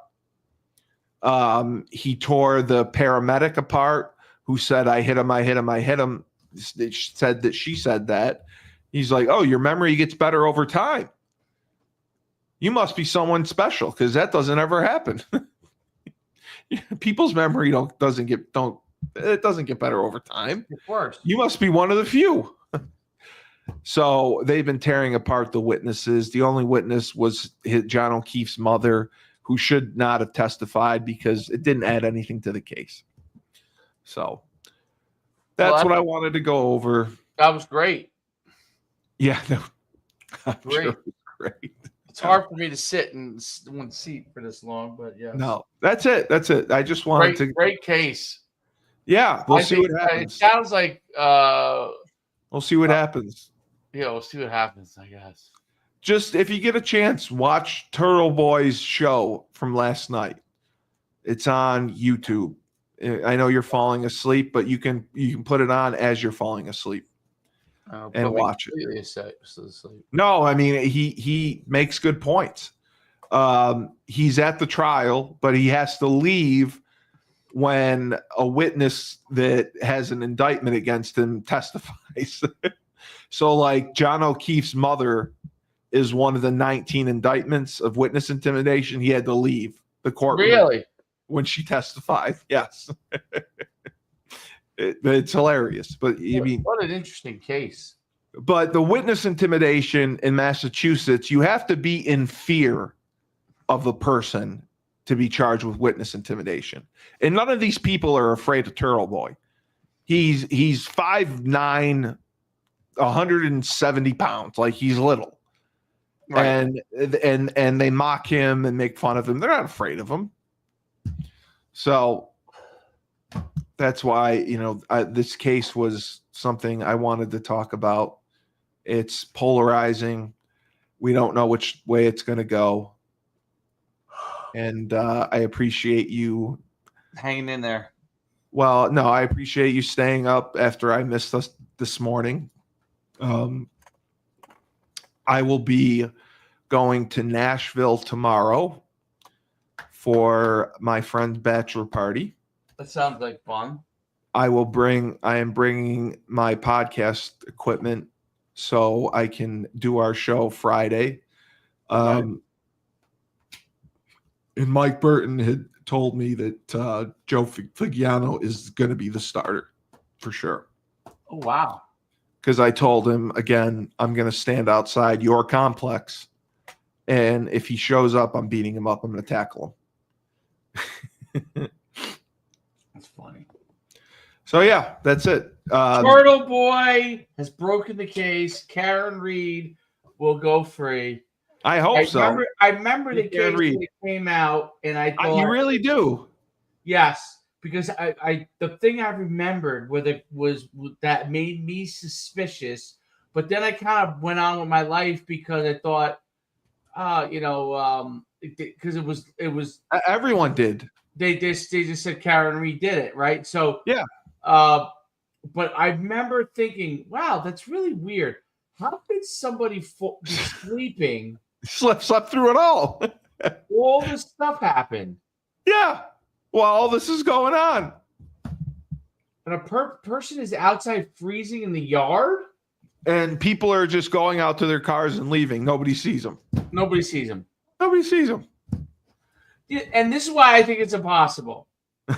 He tore the paramedic apart who said, I hit him. Said that she said that. He's like, oh, your memory gets better over time. You must be someone special, because that doesn't ever happen. People's memory doesn't get better over time. Of course. You must be one of the few. So they've been tearing apart the witnesses. The only witness was John O'Keefe's mother, who should not have testified because it didn't add anything to the case. So that's what I wanted to go over. That was great. Yeah, no, great. Sure it was great. It's hard for me to sit in one seat for this long, but yeah. No, that's it. I just wanted great case. Yeah, we'll see what happens. It sounds like we'll see what happens. Yeah, we'll see what happens, I guess. Just if you get a chance, watch Turtle Boy's show from last night. It's on YouTube. I know you're falling asleep, but you can put it on as you're falling asleep and watch it. No, I mean he makes good points. He's at the trial, but he has to leave when a witness that has an indictment against him testifies. So, like, John O'Keefe's mother is one of the 19 indictments of witness intimidation. He had to leave the courtroom when she testified. Yes. It's hilarious. But I mean, what an interesting case. But the witness intimidation in Massachusetts, you have to be in fear of the person to be charged with witness intimidation. And none of these people are afraid of Turtle Boy. He's 5'9", 170 pounds. Like, he's little. Right. And they mock him and make fun of him. They're not afraid of him. So that's why, this case was something I wanted to talk about. It's polarizing. We don't know which way it's going to go. And I appreciate you hanging in there. Well, no, I appreciate you staying up after I missed us this morning. I will be going to Nashville tomorrow for my friend's bachelor party. That sounds like fun. I am bringing my podcast equipment so I can do our show Friday. And Mike Burton had told me that Joe Figiano is going to be the starter for sure. Oh, wow. Because I told him, again, I'm going to stand outside your complex. And if he shows up, I'm beating him up. I'm going to tackle him. That's funny. So, yeah, that's it. Turtle Boy has broken the case. Karen Reed will go free. I hope so. I remember the Karen case Reed. when it came out, and I thought, You really do. yes, because the thing I remembered was that made me suspicious. But then I kind of went on with my life because I thought, because it was Everyone did. they just said Karen Reed did it, right? So Yeah. but I remember thinking, wow, that's really weird. How could somebody be sleeping? Slept through it all. All this stuff happened. Yeah. Well, all this is going on. And a person is outside freezing in the yard? And people are just going out to their cars and leaving. Nobody sees them. Nobody sees them. Nobody sees them. Yeah, and this is why I think it's impossible.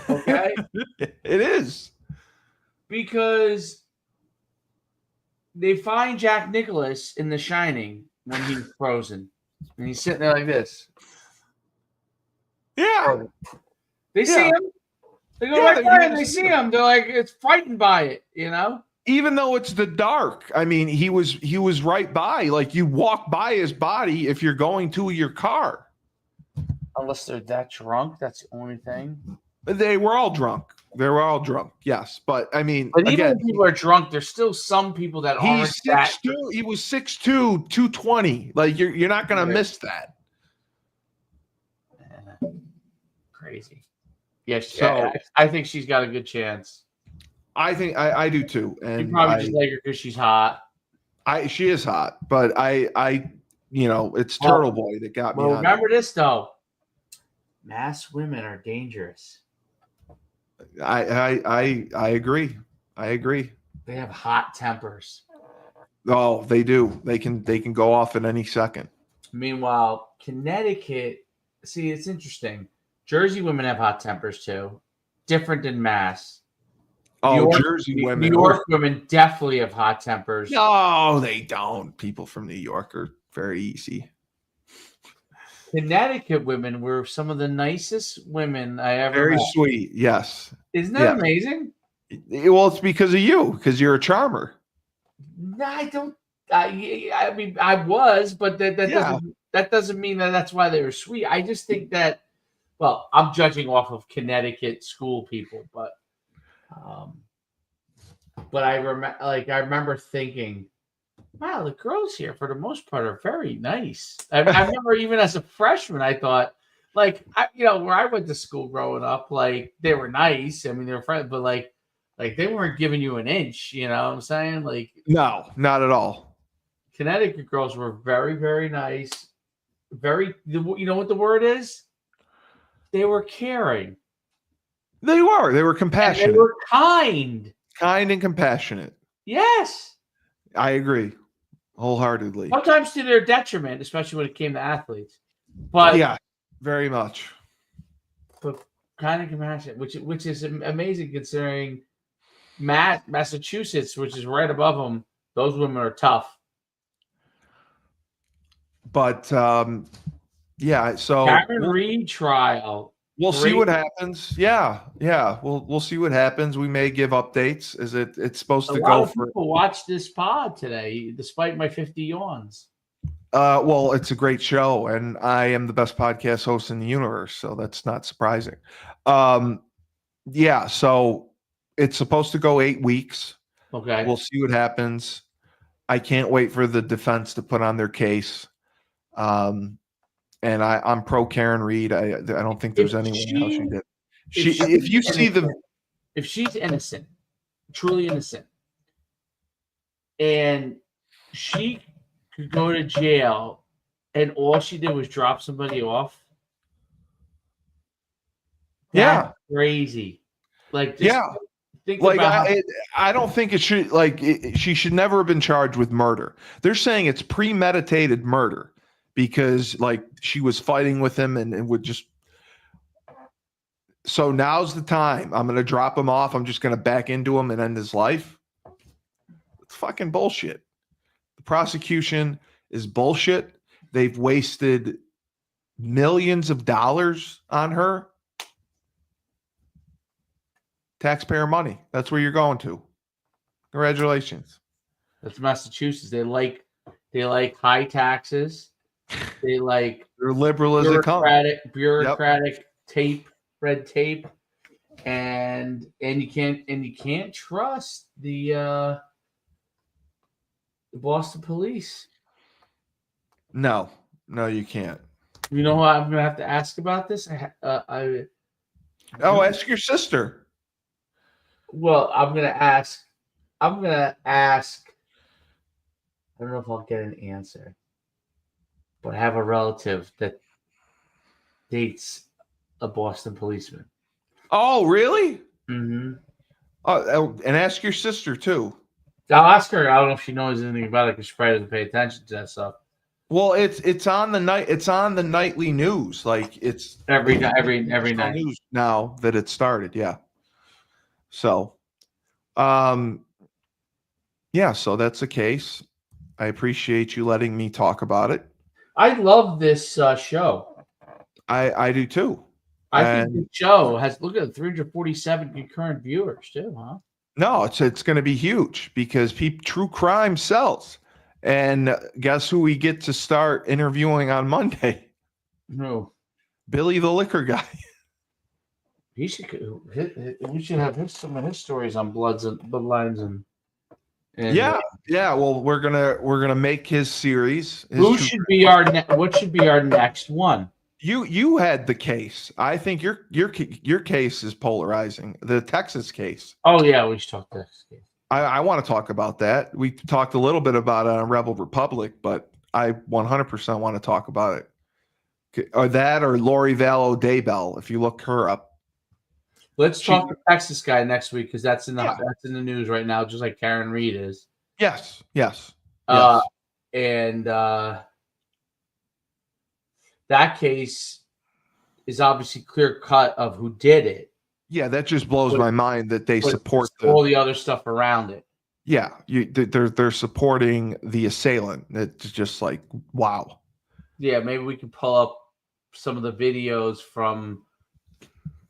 Okay? It is. Because they find Jack Nicholas in The Shining when he's frozen. And he's sitting there like this. Yeah. They see him. They go right by him. They see him. They're like, it's frightened by it, you know? Even though it's the dark, I mean, he was right by. Like, you walk by his body if you're going to your car. Unless they're that drunk, that's the only thing. They were all drunk. They were all drunk, yes. But I mean, but even when people are drunk, there's still some people that aren't. He's 6'2". He was 6'2", 220. Like, you're not gonna miss that. Crazy. Yes, so, I think she's got a good chance. I think I do too. And you probably just like her because she's hot. She is hot, but I it's Turtle Boy that got me. Remember this though. Mass women are dangerous. I agree. I agree. They have hot tempers. Oh, they do. They can go off at any second. Meanwhile, Connecticut, see, it's interesting. Jersey women have hot tempers too. Different than Mass. Oh, Jersey women. New York women definitely have hot tempers. No, they don't. People from New York are very easy. Connecticut women were some of the nicest women I ever Very met. Sweet, yes. Isn't that amazing? Well, it's because of you, because you're a charmer. No, I don't. I mean, I was, but that doesn't mean that's why they were sweet. I just think that. Well, I'm judging off of Connecticut school people, but I remember thinking, wow, the girls here for the most part are very nice. I remember even as a freshman, I thought, where I went to school growing up, like they were nice. I mean, they were friends, but like they weren't giving you an inch. You know what I'm saying? Like, no, not at all. Connecticut girls were very, very nice. Very, you know what the word is? They were caring. They were compassionate. And they were kind. Kind and compassionate. Yes. I agree wholeheartedly. Sometimes to their detriment, especially when it came to athletes. But yeah, very much. But kind and compassionate, which is amazing considering Massachusetts, which is right above them, those women are tough. But yeah, so Karen Reed trial. We'll see what happens. Yeah. We'll see what happens. We may give updates. It's supposed to go for. People watch this pod today, despite my 50 yawns. Well, it's a great show, and I am the best podcast host in the universe, so that's not surprising. Yeah, so it's supposed to go 8 weeks. Okay. We'll see what happens. I can't wait for the defense to put on their case. And I'm pro Karen Reed. I don't think there's anyone else she did. If she's innocent, truly innocent, and she could go to jail, and all she did was drop somebody off. That's crazy. Think about I don't think it should. She should never have been charged with murder. They're saying it's premeditated murder. Because she was fighting with him and would just. So now's the time. I'm going to drop him off. I'm just going to back into him and end his life. It's fucking bullshit. The prosecution is bullshit. They've wasted millions of dollars on her. Taxpayer money. That's where you're going to. Congratulations. That's Massachusetts. They like They like high taxes. They like They're liberal as it comes. Yep. bureaucratic red tape, and you can't trust the Boston police. No, you can't. You know what I'm gonna have to ask about this? Ask your sister. Well, I'm gonna ask. I don't know if I'll get an answer, but I have a relative that dates a Boston policeman. Oh, really? Mm-hmm. And ask your sister too. I'll ask her. I don't know if she knows anything about it because she probably doesn't pay attention to that stuff. Well, it's on the night. It's on the nightly news. Like it's Every night. news now that it started. Yeah. So, yeah. So that's the case. I appreciate you letting me talk about it. I love this show. I do too. I think the show has look at 347 concurrent viewers too, huh? No, it's going to be huge because true crime sells. And guess who we get to start interviewing on Monday? No, Billy the liquor guy. we should have some of his stories on Bloodlines and yeah. Well, we're gonna make his series. What should be our next one? You had the case. I think your case is polarizing. The Texas case. Oh yeah, we should talk Texas case. I want to talk about that. We talked a little bit about it on Rebel Republic, but I 100% want to talk about it. Or that, or Lori Vallow Daybell. If you look her up, let's talk the Texas guy next week because that's in the news right now, just like Karen Reed is. Yes. And that case is obviously clear cut of who did it. Yeah, that just blows my mind that they support all the other stuff around it. Yeah, they're supporting the assailant. It's just like, wow. Yeah, maybe we can pull up some of the videos from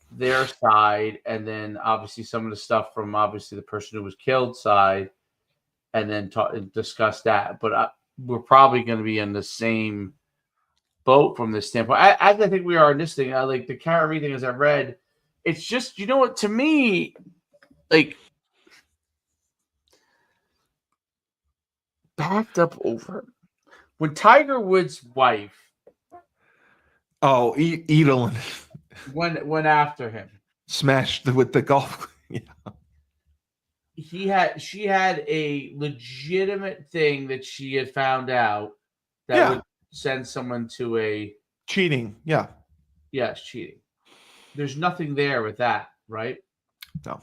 their side, and then obviously some of the stuff from obviously the person who was killed side, and then discuss that. But we're probably going to be in the same boat from this standpoint. I think we are in this thing. Like the Karen Reed thing, as I read, it's just, you know what, to me, like backed up over when Tiger Woods' wife Edelin went after him, smashed with the golf. Yeah. She had a legitimate thing that she had found out that would send someone to a cheating. Yes, cheating. There's nothing there with that, right? No.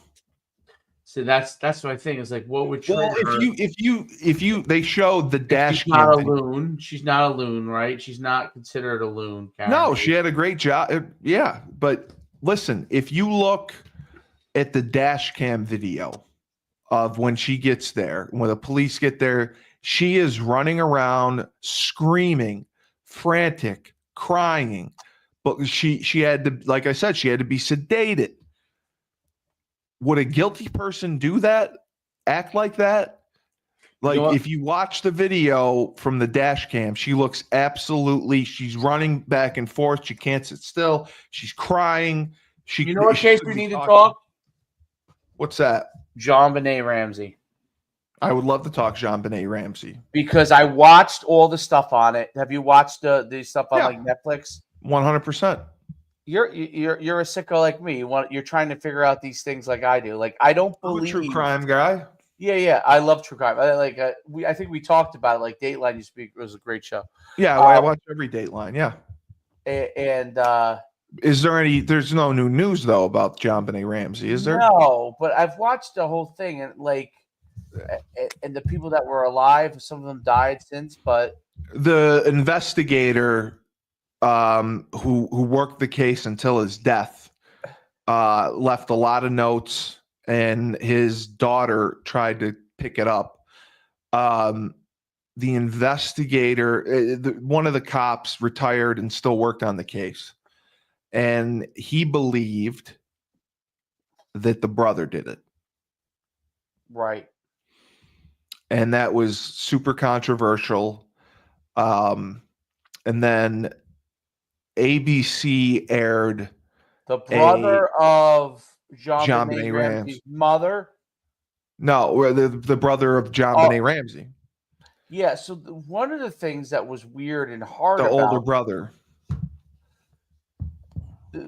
So that's what I think is like, what would trigger? Well, if you they showed the dash cam. She's not a loon. She's not a loon, right? She's not considered a loon. No, she had a great job. Yeah, but listen, if you look at the dash cam video of when she gets there, when the police get there, she is running around, screaming, frantic, crying. But she had to, like I said, she had to be sedated. Would a guilty person do that? Act like that? Like, if you watch the video from the dash cam, she looks she's running back and forth. She can't sit still. She's crying. You know what case we need to talk? What's that? JonBenet Ramsey. I would love to talk JonBenet Ramsey. Because I watched all the stuff on it. Have you watched the stuff on like Netflix? 100%. You're a sicko like me. You're trying to figure out these things like I do. Like, I don't believe I'm a true crime guy. Yeah. I love true crime. I think we talked about it. Like Dateline used to be, it was a great show. Yeah, I watch every Dateline. Yeah. And is there any? There's no new news though about JonBenet Ramsey, is there? No, but I've watched the whole thing, and and the people that were alive, some of them died since. But the investigator who worked the case until his death left a lot of notes, and his daughter tried to pick it up. The investigator, one of the cops, retired and still worked on the case, and he believed that the brother did it. Right. And that was super controversial. And then ABC aired The a brother of John JonBenet Benet Ramsey's Ramsey. mother. No, the brother of John Oh, Benet Ramsey, yeah. So one of the things that was weird and hard the older about, brother.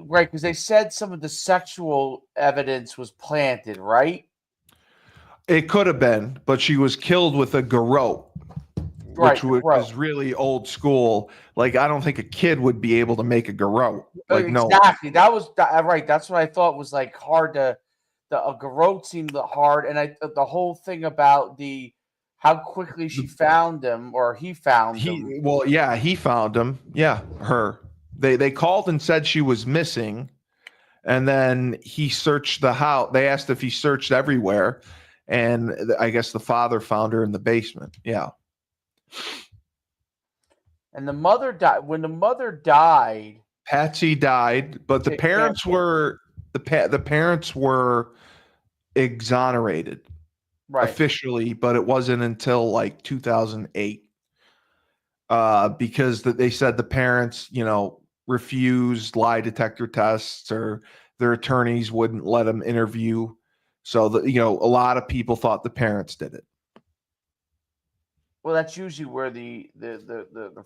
right, because they said some of the sexual evidence was planted, right? It could have been, but she was killed with a garrote, Right, which the bro. is really old school. Like, I don't think a kid would be able to make a garrote. Like, no. Exactly. That was right. That's what I thought was like hard to. The garrote seemed hard, and the whole thing about the how quickly she found him or he found him. He found him. Yeah, her. They called and said she was missing, and then he searched the house. They asked if he searched everywhere, and I guess the father found her in the basement. Yeah. And the mother died. When the mother died, Patsy died, but the it parents canceled. were the parents were exonerated Right. officially, but it wasn't until like 2008, because they said the parents, refused lie detector tests, or their attorneys wouldn't let them interview. So that, a lot of people thought the parents did it. Well, that's usually where the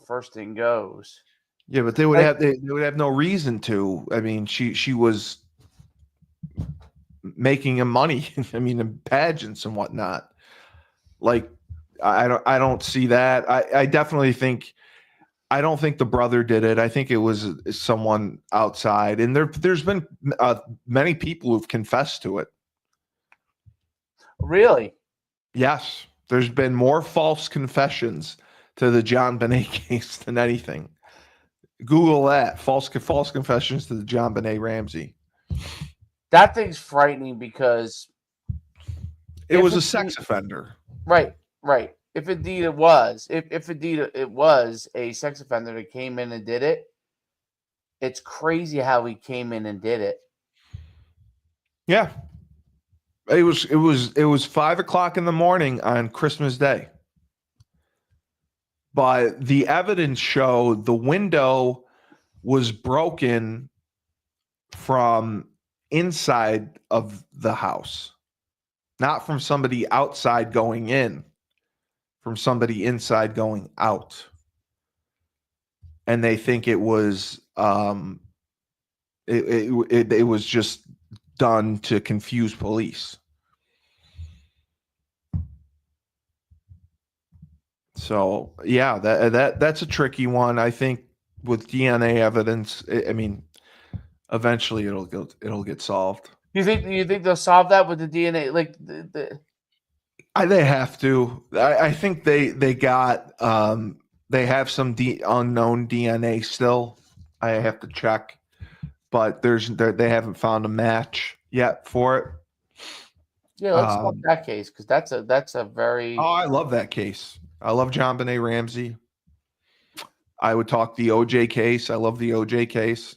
first thing goes. Yeah, but they would have no reason to. I mean, she was making him money. I mean, in pageants and whatnot. Like, I don't see that. I definitely think I don't think the brother did it. I think it was someone outside, and there's been many people who've confessed to it. Really? Yes, there's been more false confessions to the John Benet case than anything. Google that, false confessions to the John Benet Ramsey. That thing's frightening because It was a sex offender. right, right. If indeed it was, if indeed it was a sex offender that came in and did it, it's crazy how he came in and did it. Yeah, it was 5 o'clock in the morning on Christmas Day. But the evidence showed the window was broken from inside of the house, not from somebody outside going in, from somebody inside going out. And they think it was it was just done to confuse police. So yeah, that's a tricky one. I think with DNA evidence, I mean, eventually it'll get solved. You think they'll solve that with the DNA? Like They have to. I think they got they have some unknown DNA still. I have to check, but they haven't found a match yet for it. yeah, let's solve that case because that's a very I love that case. I love John Benet Ramsey. I would talk the OJ case. I love the OJ case.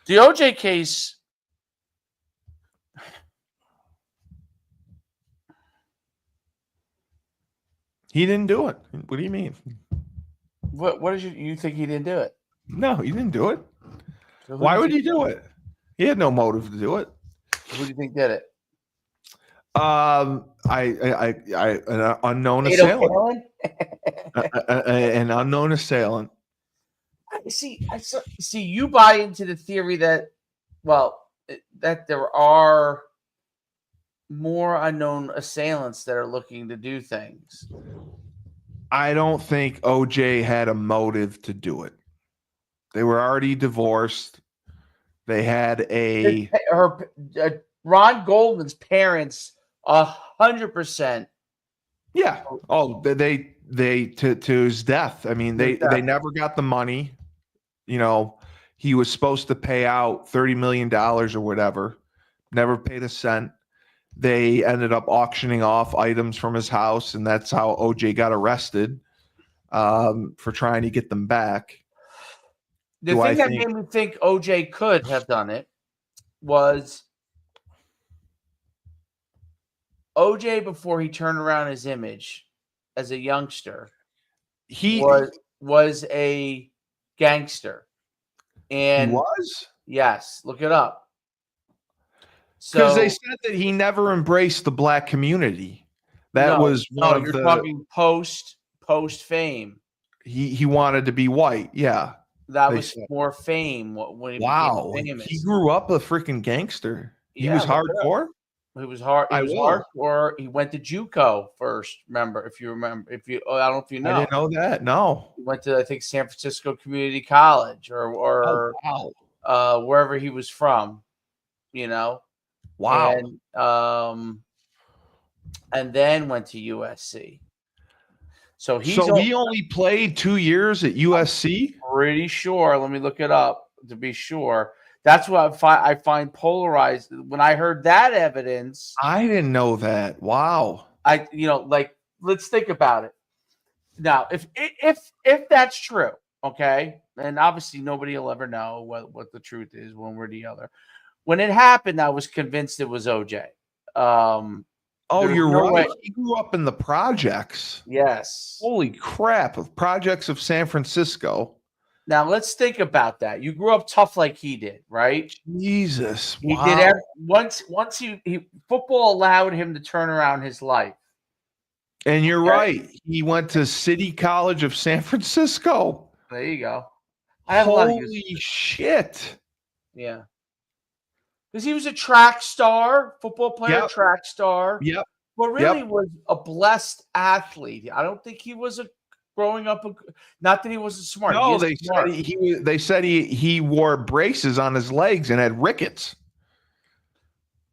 the OJ case. He didn't do it. What do you mean? What is you think he didn't do it? No, he didn't do it. So Why would he do it? He had no motive to do it. Who do you think did it? An unknown Ada assailant. Palin? An unknown assailant. See. You buy into the theory that, that there are more unknown assailants that are looking to do things. I don't think OJ had a motive to do it. They were already divorced. They had Ron Goldman's parents 100%. Yeah. Oh, they to his death. I mean, they never got the money. He was supposed to pay out $30 million or whatever. Never paid a cent. They ended up auctioning off items from his house, and that's how OJ got arrested, for trying to get them back. The thing that made me think OJ could have done it was OJ before he turned around his image as a youngster. He was a gangster. He And was? yes, look it up. Because they So said that he never embraced the black community. That no, was one no, of you're the talking post fame. he wanted to be white. Yeah. That They was said. more fame when he became Wow. He famous. grew up a freaking gangster. He Yeah, was look it up. hardcore? He was hard. He I was will. hardcore. He went to JUCO first. Remember, if you remember, I don't know if you I know, didn't know that. No. he went to I think San Francisco Community College Oh or wow. wherever he was from, you know, Wow. and then went to USC. So he's So he only played 2 years at USC? pretty sure. Let me look it up to be sure. That's what I find polarized. When I heard that evidence, I didn't know that. Wow. like let's think about it. Now, if that's true, okay, and obviously nobody will ever know what the truth is one way or the other. When it happened, I was convinced it was OJ. Um, Oh, there's you're no way. right. He grew up in the projects. Yes. Holy crap. Of projects of San Francisco. Now let's think about that. You grew up tough like he did, right? Jesus. He did Wow. once he football allowed him to turn around his life. And you're Okay, right. He went to City College of San Francisco. there you go. I have a lot of use. Holy shit. Yeah, because he was a track star, football player, Yep. track star. Yep. But really Yep. was a blessed athlete. I don't think he was a growing up. Not that he wasn't smart. He No, is they said smart, he wore braces on his legs and had rickets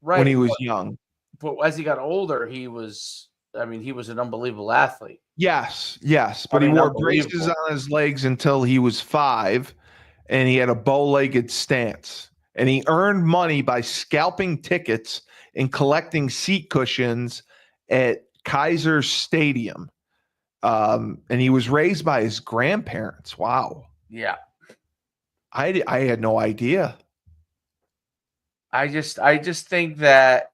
when he right? was young. But as he got older, he was. I mean, he was an unbelievable athlete. Yes, yes, I but he mean, wore braces unbelievable. on his legs until he was 5, and he had a bow-legged stance. And he earned money by scalping tickets and collecting seat cushions at Kaiser Stadium. And he was raised by his grandparents. Wow. Yeah. I had no idea. I just think that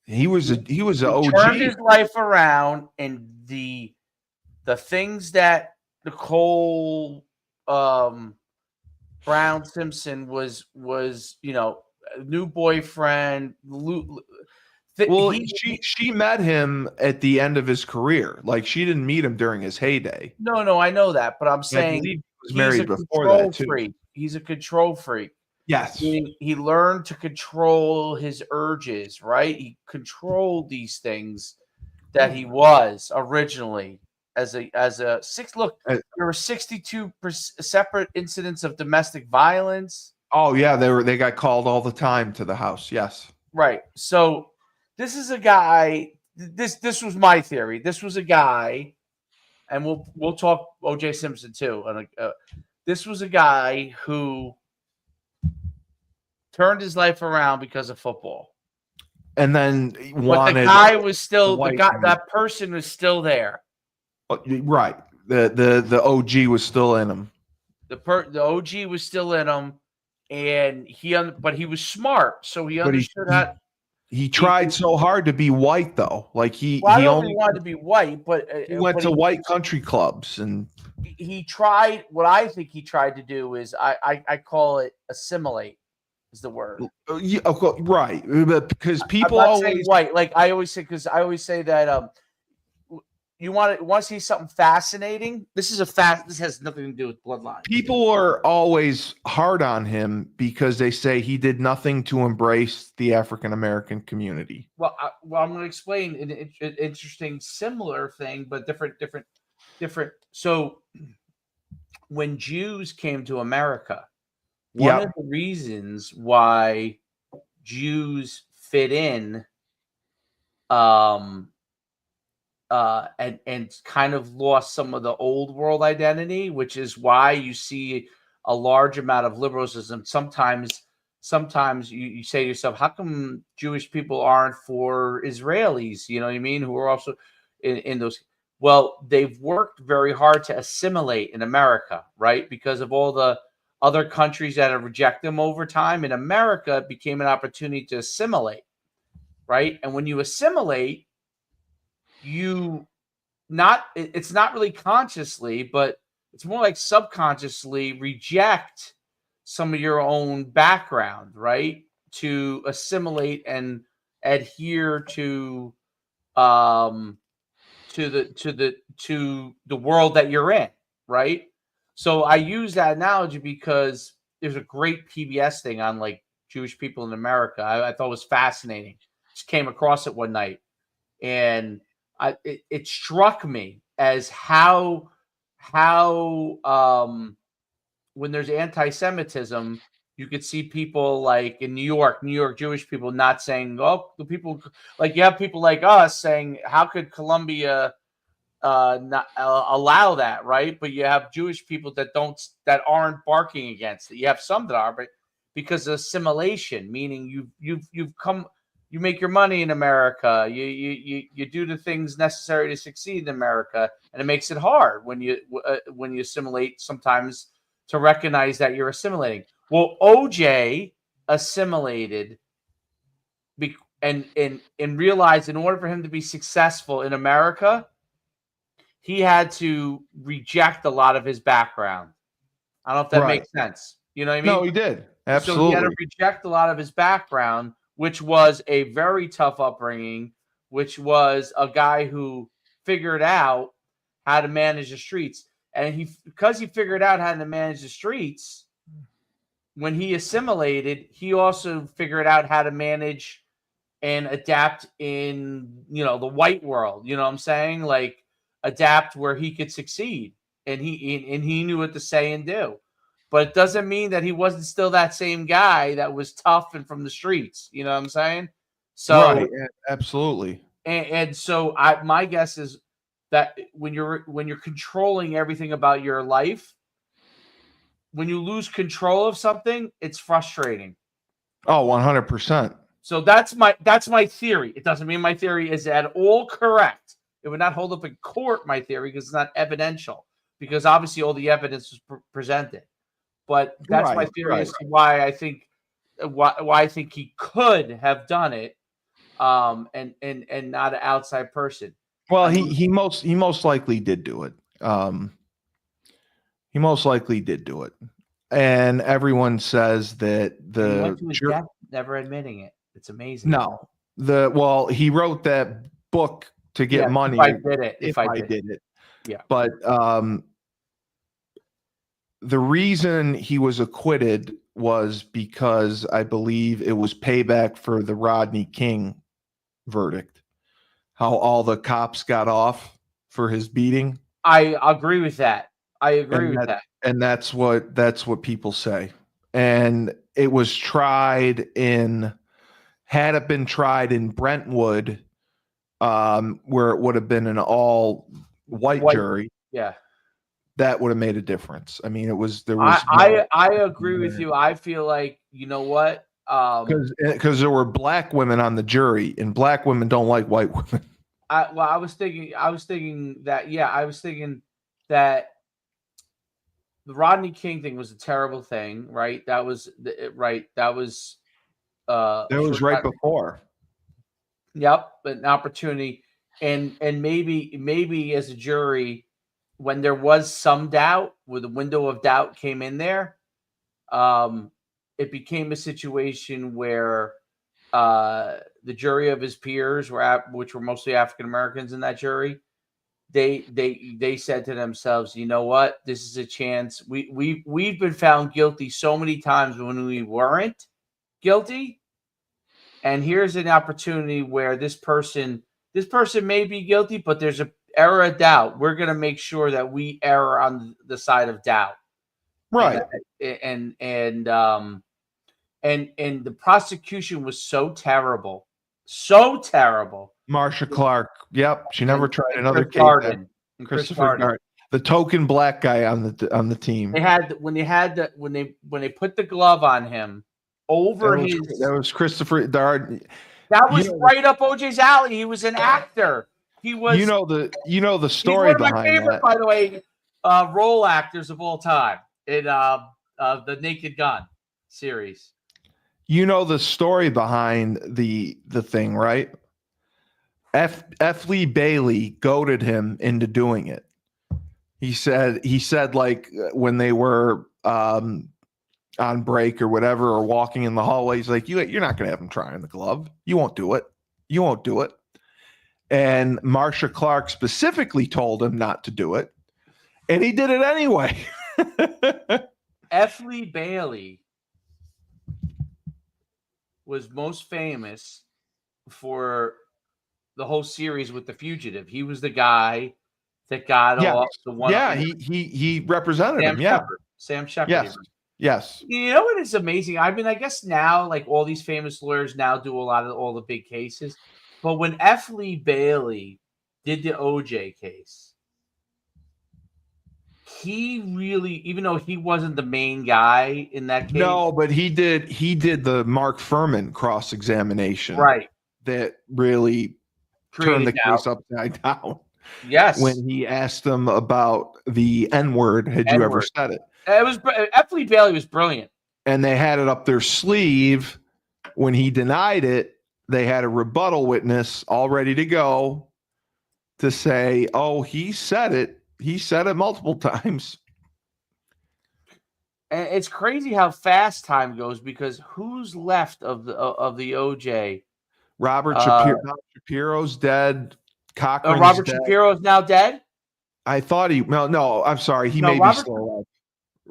He was an he turned OG. his life around, and the things that Nicole Brown Simpson was new boyfriend. Well, He she met him at the end of his career. Like she didn't meet him during his heyday. no, I know that, but I'm And I saying believe he was he's a married before that control too. freak. He's a control freak. Yes. He learned to control his urges, right? He controlled these things that he was originally as a six. Look, Uh, there were 62 separate incidents of domestic violence. oh yeah, they got called all the time to the house. Yes. Right. So this is a guy. This was my theory. This was a guy, and we'll talk O.J. Simpson too. And this was a guy who turned his life around because of football. And then But the wanted guy was still the white guy. community. That person was still there. Right. The OG was still in him. The OG was still in him, and but he was smart, so he But understood how. he tried so hard to be white though. Like Well, I he don't think only he wanted to be white, but he went but to white country clubs and he tried. What I think he tried to do is I call it assimilate is the word. yeah, of course, right. But because I'm people not saying always white. Like I always say, because I always say that you want to see something fascinating. This has nothing to do with bloodline. people are always hard on him because they say he did nothing to embrace the African American community. Well, I'm going to explain an interesting, similar thing, but different. So, when Jews came to America, one of Yep. the reasons why Jews fit in, um, and kind of lost some of the old world identity, which is why you see a large amount of liberalism. Sometimes you say to yourself, how come Jewish people aren't for Israelis? You know what I mean? Who are also in those. Well, they've worked very hard to assimilate in America, right? Because of all the other countries that have rejected them over time. In America, it became an opportunity to assimilate, right? And when you assimilate, it's not really consciously, but it's more like subconsciously reject some of your own background, right? To assimilate and adhere um to the world that you're in, right? So I use that analogy because there's a great PBS thing on like Jewish people in America. I thought it was fascinating. Just came across it one night, and it struck me as how when there's anti-Semitism, you could see people like in New York Jewish people not saying, "Oh, the people," like you have people like us saying, "How could Columbia not allow that?" Right? But you have Jewish people that aren't barking against it. You have some that are, but because of assimilation, meaning you've come. You make your money in America. You do the things necessary to succeed in America, and it makes it hard when you assimilate sometimes to recognize that you're assimilating. Well, OJ assimilated and realized in order for him to be successful in America, he had to reject a lot of his background. I don't know if that Right. makes sense. You know what I No, mean? he did. So he had to Absolutely. reject a lot of his background, which was a very tough upbringing, which was a guy who figured out how to manage the streets. And because he figured out how to manage the streets, when he assimilated, he also figured out how to manage and adapt in, the white world. You know what I'm saying? Like adapt where he could succeed, and he knew what to say and do. But it doesn't mean that he wasn't still that same guy that was tough and from the streets. You know what I'm saying? So Right. Absolutely. and so my guess is that when you're controlling everything about your life, when you lose control of something, it's frustrating. Oh, 100%. So that's my theory. It doesn't mean my theory is at all correct. It would not hold up in court, my theory, because it's not evidential. Because obviously all the evidence was presented. But that's my Right. theory Right. as to why I think he could have done it, and not an outside person. Well, I mean, he most likely did do it. He most likely did do it. And everyone says that he went to his death never admitting it. It's amazing. no, he wrote that book to get Yeah, money if I did it, if if I I did it. did it. Yeah. But the reason he was acquitted was because I believe it was payback for the Rodney King verdict. How all the cops got off for his beating. I agree with that. I agree And with that. that's what people say. And it was tried in had it been tried in Brentwood, where it would have been an all white White, jury, yeah. that would have made a difference. I mean, there I was no I I agree with you. I feel like, you know what? because there were black women on the jury, and black women don't like white women. I was thinking that, yeah, I was thinking that the Rodney King thing was a terrible thing, right? That was right. That was That was short. right before. Yep, an opportunity, and maybe as a jury, when there was some doubt, where the window of doubt came in there, um, it became a situation where the jury of his peers which were mostly African Americans in that jury, they said to themselves, you know what, this is a chance. We've been found guilty so many times when we weren't guilty, and here's an opportunity where this person may be guilty, but there's a error of doubt. We're going to make sure that we err on the side of doubt. And Right. and and um and the prosecution was so terrible. Marsha Clark. Yep. She never And, tried and another Chris case. Darden and Chris Christopher Darden. Gart, the token black guy on the team. When they put the glove on him over That was Christopher Darden. that was right up OJ's alley. He was an actor. He was. The He's story one of my behind favorite, that. by the way, role actors of all time in the Naked Gun series. You know the story behind the thing, right? F. Lee Bailey goaded him into doing it. He said like when they were on break or whatever, or walking in the hallway, he's like, you're not going to have him trying the glove. You won't do it. You won't do it. And Marsha Clark specifically told him not to do it. And he did it anyway. F. Lee Bailey was most famous for the whole series with The Fugitive. He was the guy that got off the one. Yeah, he represented Sam him. Yeah. Shepard. Sam Shepard. Yes. Yes. You know what is amazing? I mean, I guess now, like all these famous lawyers now do a lot of all the big cases. But when F. Lee Bailey did the OJ case, he really, even though he wasn't the main guy in that case. No, but he did the Mark Furman cross-examination. Right. That really turned the case upside down. Yes. When he asked him about the N-word, had you ever said it? It was F. Lee Bailey was brilliant. And they had it up their sleeve. When he denied it, they had a rebuttal witness all ready to go to say, oh, he said it. He said it multiple times. And it's crazy how fast time goes, because who's left of the OJ? Robert Shapiro's dead. Cochran's Robert dead. Shapiro's now dead? I thought no, I'm sorry. He may be still alive.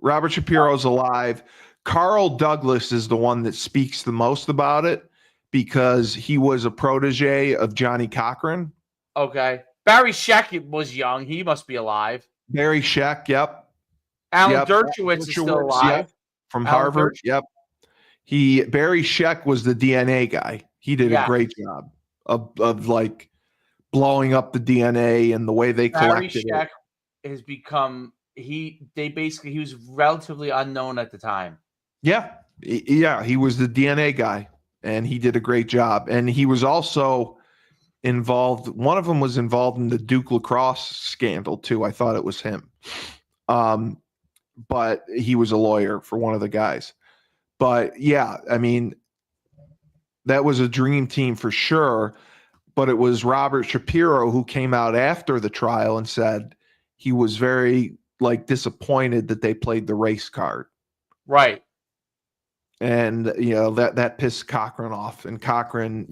Robert Shapiro's alive. Carl Douglas is the one that speaks the most about it because he was a protege of Johnny Cochran. Okay. Barry Sheck was young. He must be alive. Barry Sheck, yep. Alan Dershowitz is still alive. Yep. From Harvard, yep. Barry Sheck was the DNA guy. He did a great job of like blowing up the DNA and the way they collected Barry Sheck has become he was relatively unknown at the time. Yeah. He was the DNA guy, and he did a great job. And he was also involved. One of them was involved in the Duke lacrosse scandal too. I thought it was him. But he was a lawyer for one of the guys. But yeah, I mean, that was a dream team for sure. But it was Robert Shapiro who came out after the trial and said he was very disappointed that they played the race card. Right. And, that pissed Cochran off. And Cochran,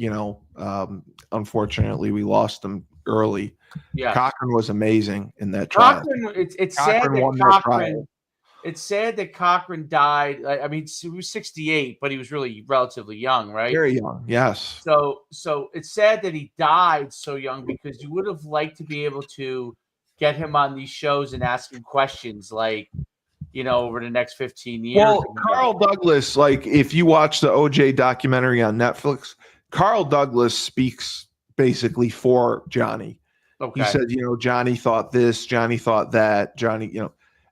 unfortunately, we lost him early. Yeah. Cochran was amazing in that trial. It's sad that Cochran. It's sad that Cochran died. I mean, he was 68, but he was really relatively young, right? Very young, yes. So it's sad that he died so young, because you would have liked to be able to get him on these shows and ask him questions over the next 15 years. Well, Carl Douglas, if you watch the OJ documentary on Netflix, Carl Douglas speaks basically for Johnny. Okay. He said, Johnny thought this, Johnny thought that, Johnny,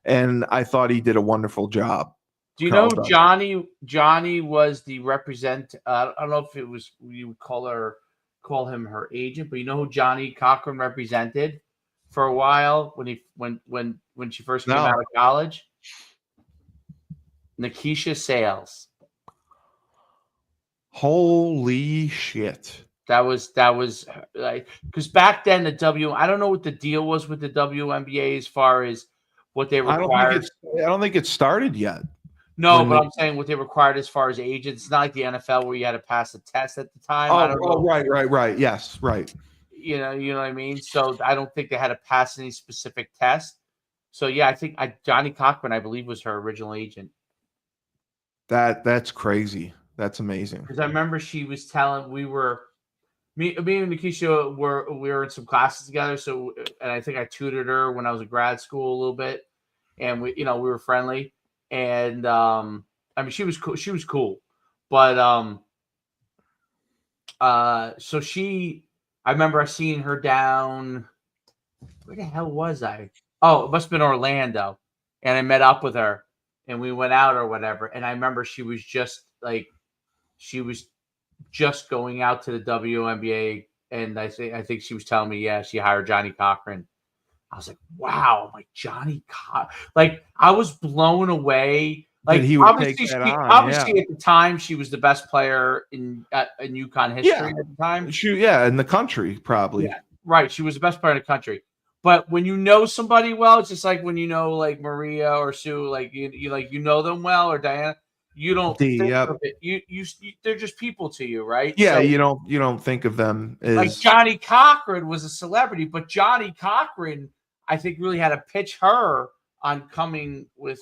and I thought he did a wonderful job. Do you know Johnny was the I don't know if it was, you would call him her agent, but you know who Johnny Cochran represented for a while when she first came out of college? Nikisha Sales. Holy shit. That was because back then I don't know what the deal was with the WNBA as far as what they required. I don't think it started yet. No, but I'm saying what they required as far as agents. It's not like the NFL where you had to pass a test at the time. Right. Yes, right. You know what I mean? So I don't think they had to pass any specific test. So yeah, I think Johnny Cochran, I believe, was her original agent. That's crazy. That's amazing. Because I remember she was telling me and Nikisha we were in some classes together. So, and I think I tutored her when I was in grad school a little bit, and we were friendly. And I mean, she was cool. She was cool, but so I remember seeing her down. Where the hell was I? Oh, it must have been Orlando, and I met up with her, and we went out or whatever. And I remember she was just going out to the WNBA, and I think she was telling me, yeah, she hired Johnny Cochran. I was like, wow, I'm like, Johnny Cochran. I was blown away. Obviously at the time, she was the best player in UConn history at the time. In the country, probably. Yeah, right. She was the best player in the country. But when you know somebody well, it's just like when you know like Maria or Sue, like you know them well, or Diana. You don't think of it. You they're just people to you, right? Yeah, So you don't think of them like as Johnny Cochran was a celebrity, but Johnny Cochran, I think, really had to pitch her on coming with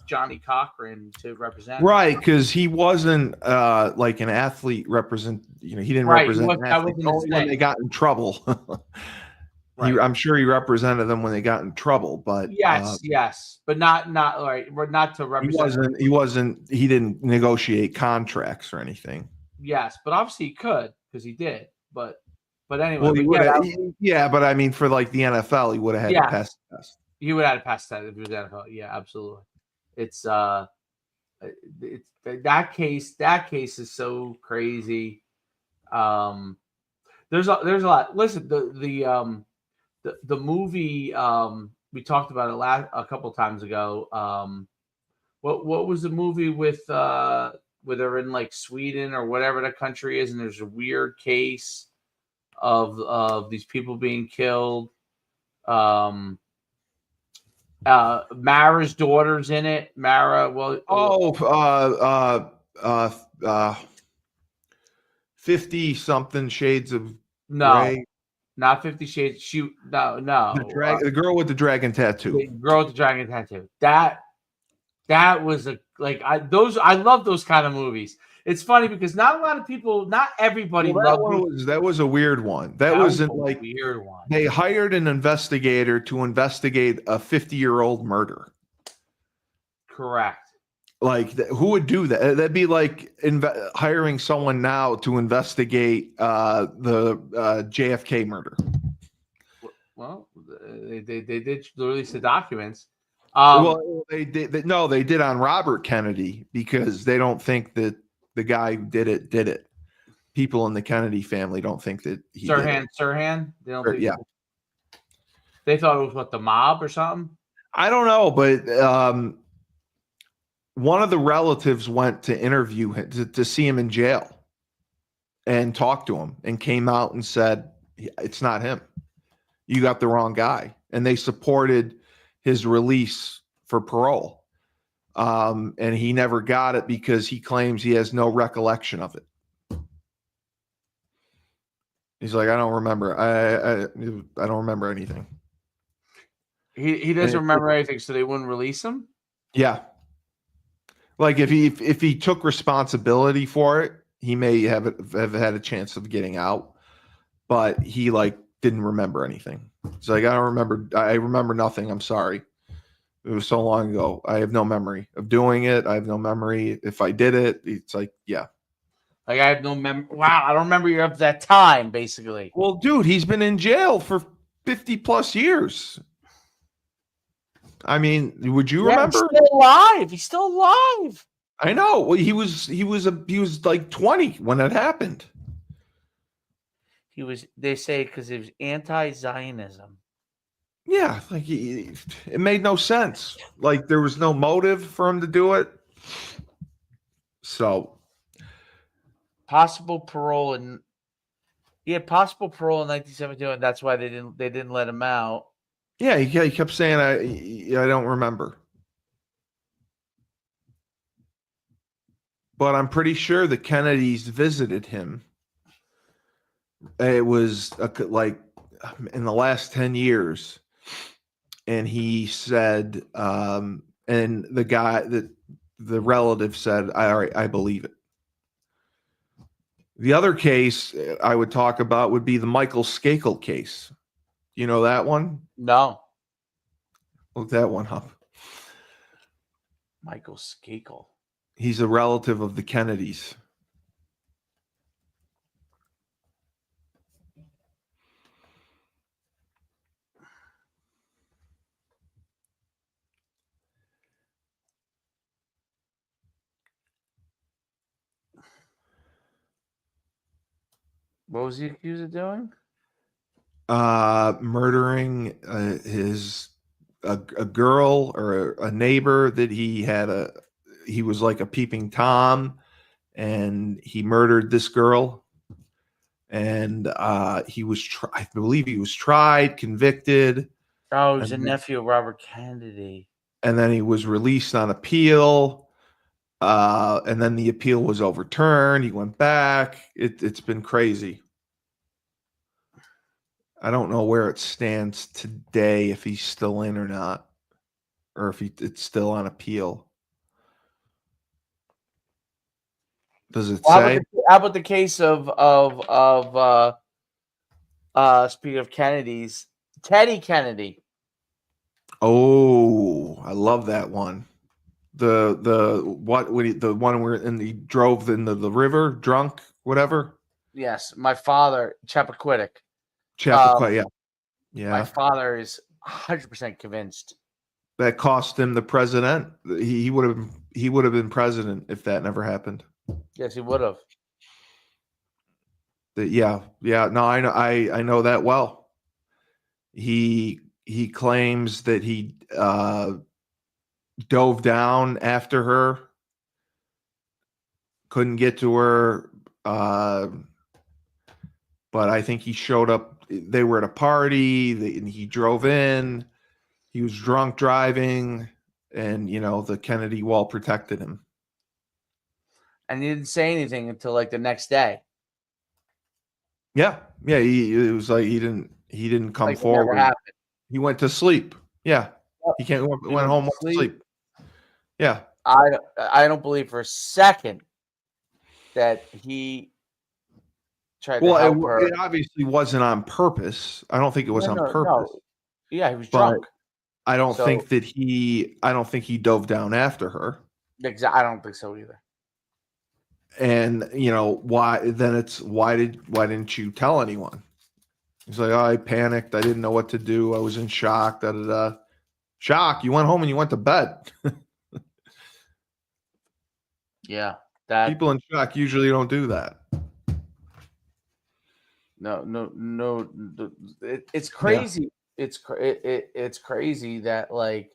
Johnny Cochran to represent her. right, because he wasn't like an athlete represent. He didn't Right. represent an That athlete wasn't his only when they thing. got in trouble. Right. I'm sure he represented them when they got in trouble, but Yes, but not right. We're not to he represent. wasn't. He didn't negotiate contracts or anything. Yes, but obviously he could because he did. But anyway, Well, he but would have. Yeah, but I mean, for like the NFL, he would have had to yes, pass the test. he would have to pass that if he was NFL. Yeah, absolutely. It's it's that case. That case is so crazy. There's a lot. Listen, the movie we talked about it a couple times ago. What was the movie with where they're in like Sweden or whatever the country is, and there's a weird case of these people being killed. Um, Mara's daughter's in it. Mara, well, Oh, 50 something shades of no, gray. not 50 Shades. The girl with the dragon tattoo. The girl with the dragon tattoo. That was I love those kind of movies. It's funny because not a lot of people, not everybody Well, that loves one was a weird one. That that was wasn't a like weird one. they hired an investigator to investigate a 50-year-old murder. Correct. Like, who would do that? That'd be like hiring someone now to investigate the JFK murder. Well, they did release the documents. Well, they did. No, they did on Robert Kennedy because they don't think that the guy who did it. People in the Kennedy family don't think that he did it. Sirhan. They don't think. Yeah, They thought it was what, the mob or something. I don't know, but one of the relatives went to interview him to see him in jail and talk to him, and came out and said, "It's not him. You got the wrong guy." And they supported his release for parole. And he never got it because he claims he has no recollection of it. He's like, I don't remember. I don't remember anything. He doesn't remember anything, so they wouldn't release him. Yeah, like if he took responsibility for it, he may have had a chance of getting out. But he like didn't remember anything. It's like, I don't remember. I remember nothing. I'm sorry. It was so long ago. I have no memory of doing it. I have no memory if I did it. It's like, yeah. Like, I have no memory. Wow, I don't remember you of that time, basically. Well, dude, he's been in jail for 50 plus years. I mean, would you remember? He's still alive. He's still alive. I know. Well, he was like 20 when it happened. He was. They say because it was anti-Zionism. Yeah, like it made no sense. Like there was no motive for him to do it. So possible parole in 1972, and that's why they didn't let him out. Yeah, he kept saying I don't remember. But I'm pretty sure the Kennedys visited him. It was like in the last 10 years. And he said, and the guy that the relative said, all right, I believe it. The other case I would talk about would be the Michael Skakel case. You know that one? No. Look that one up. Michael Skakel. He's a relative of the Kennedys. What was he accused of doing? Murdering a girl or a neighbor that he was like a peeping Tom, and he murdered this girl. And I believe he was tried, convicted. Oh, he's a nephew of Robert Kennedy. And then he was released on appeal. And then the appeal was overturned. He went back. It's been crazy. I don't know where it stands today, if he's still in or not, or if it's still on appeal. Does it say? How about the case of speaking of Kennedys, Teddy Kennedy? Oh, I love that one. The one where he drove into the river drunk, whatever. Yes, my father, Chappaquiddick. Chappaquiddick, yeah. My father is 100% convinced That cost him the president. He would have been president if that never happened. Yes, he would have. Yeah. No, I know that well. He claims that he dove down after her, couldn't get to her, but I think he showed up. They were at a party, and he drove in. He was drunk driving, and the Kennedy wall protected him. And he didn't say anything until like the next day. Yeah. It was like he didn't come like forward. He went to sleep. Yeah, he went home to sleep. Yeah, I don't believe for a second that he tried to help her. It obviously wasn't on purpose. I don't think it was on purpose. No. Yeah, he was drunk. I don't think he dove down after her. Exactly. I don't think so either. And why didn't you tell anyone? He's like, oh, I panicked. I didn't know what to do. I was in shock. Shock. You went home and you went to bed. Yeah. People in shock usually don't do that. No. It's crazy. Yeah. It's crazy that like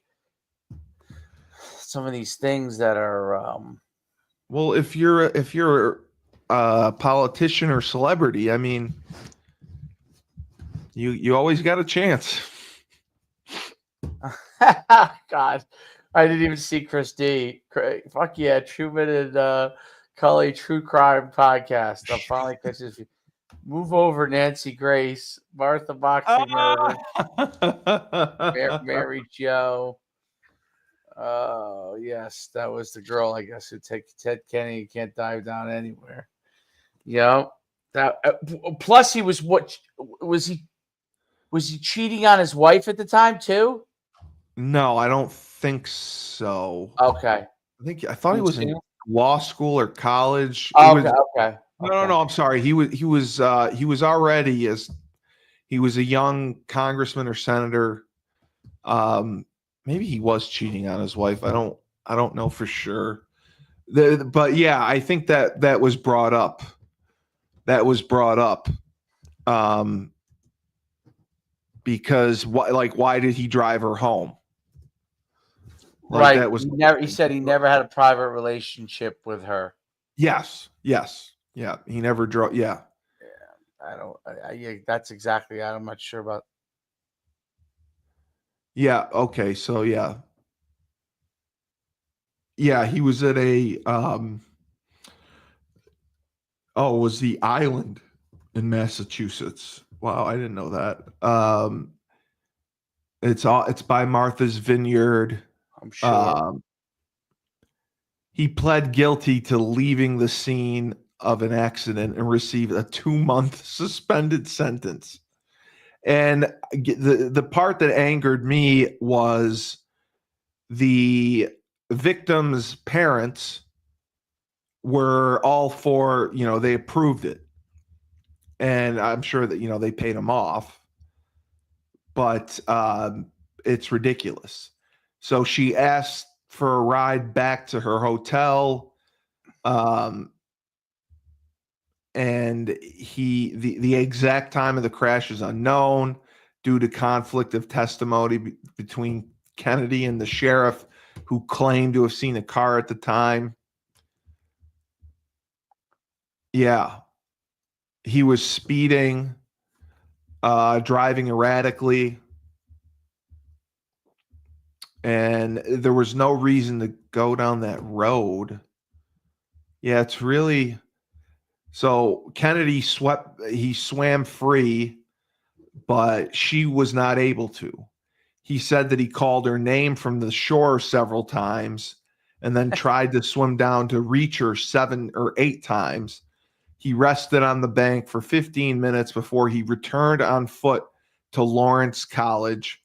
some of these things that are. Well, if you're a politician or celebrity, I mean, you always got a chance. God, I didn't even see Chris D. Fuck yeah, Schuman and Cully True Crime Podcast. I'll finally catch this. Move over, Nancy Grace, Martha Boxing Murder, Mary Jo. Oh yes, that was the girl, I guess, who take Ted Kennedy can't dive down anywhere. Yeah, that. Plus, he was was he cheating on his wife at the time too? No, I don't think so. Okay. I thought he was in law school or college. Okay. No. I'm sorry. He was already he was a young congressman or senator. Maybe he was cheating on his wife. I don't know for sure. But yeah, I think that was brought up. Because why did he drive her home? Right. That was he said he never had a private relationship with her. Yes. Yeah. He never drove. Yeah. I don't. Yeah, that's exactly. I'm not sure about. Yeah. Okay. So yeah. Yeah, he was at a. It was the Island in Massachusetts. Wow, I didn't know that. It's by Martha's Vineyard. I'm sure. He pled guilty to leaving the scene of an accident and received a 2-month suspended sentence. And the part that angered me was the victim's parents were all for, they approved it. And I'm sure that, they paid him off. But it's ridiculous. So she asked for a ride back to her hotel. And the exact time of the crash is unknown due to conflict of testimony between Kennedy and the sheriff, who claimed to have seen a car at the time. Yeah. He was speeding, driving erratically. and there was no reason to go down that road. Yeah, it's really so Kennedy swam free, but she was not able to. He said that he called her name from the shore several times and then tried to swim down to reach her 7 or 8 times. He rested on the bank for 15 minutes before he returned on foot to Lawrence College.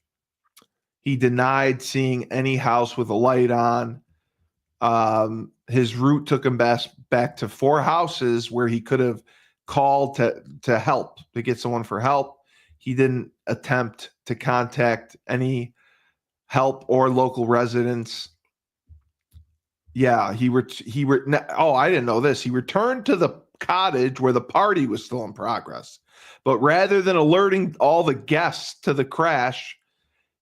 He denied seeing any house with a light on. His route took him back to 4 houses where he could have called to help, to get someone for help. He didn't attempt to contact any help or local residents. Yeah, I didn't know this. He returned to the cottage where the party was still in progress. But rather than alerting all the guests to the crash,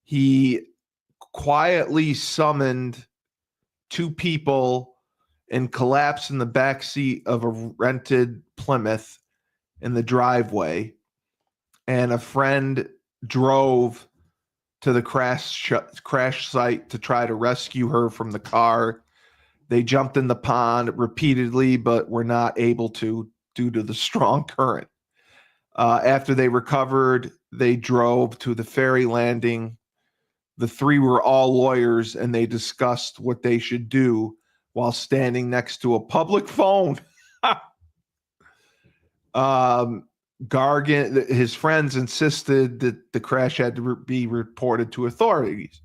he quietly summoned 2 people and collapsed in the back seat of a rented Plymouth in the driveway. And a friend drove to the crash site to try to rescue her from the car. They jumped in the pond repeatedly, but were not able to due to the strong current. After they recovered, they drove to the ferry landing. The 3 were all lawyers, and they discussed what they should do while standing next to a public phone. Gargan, his friends insisted that the crash had to be reported to authorities.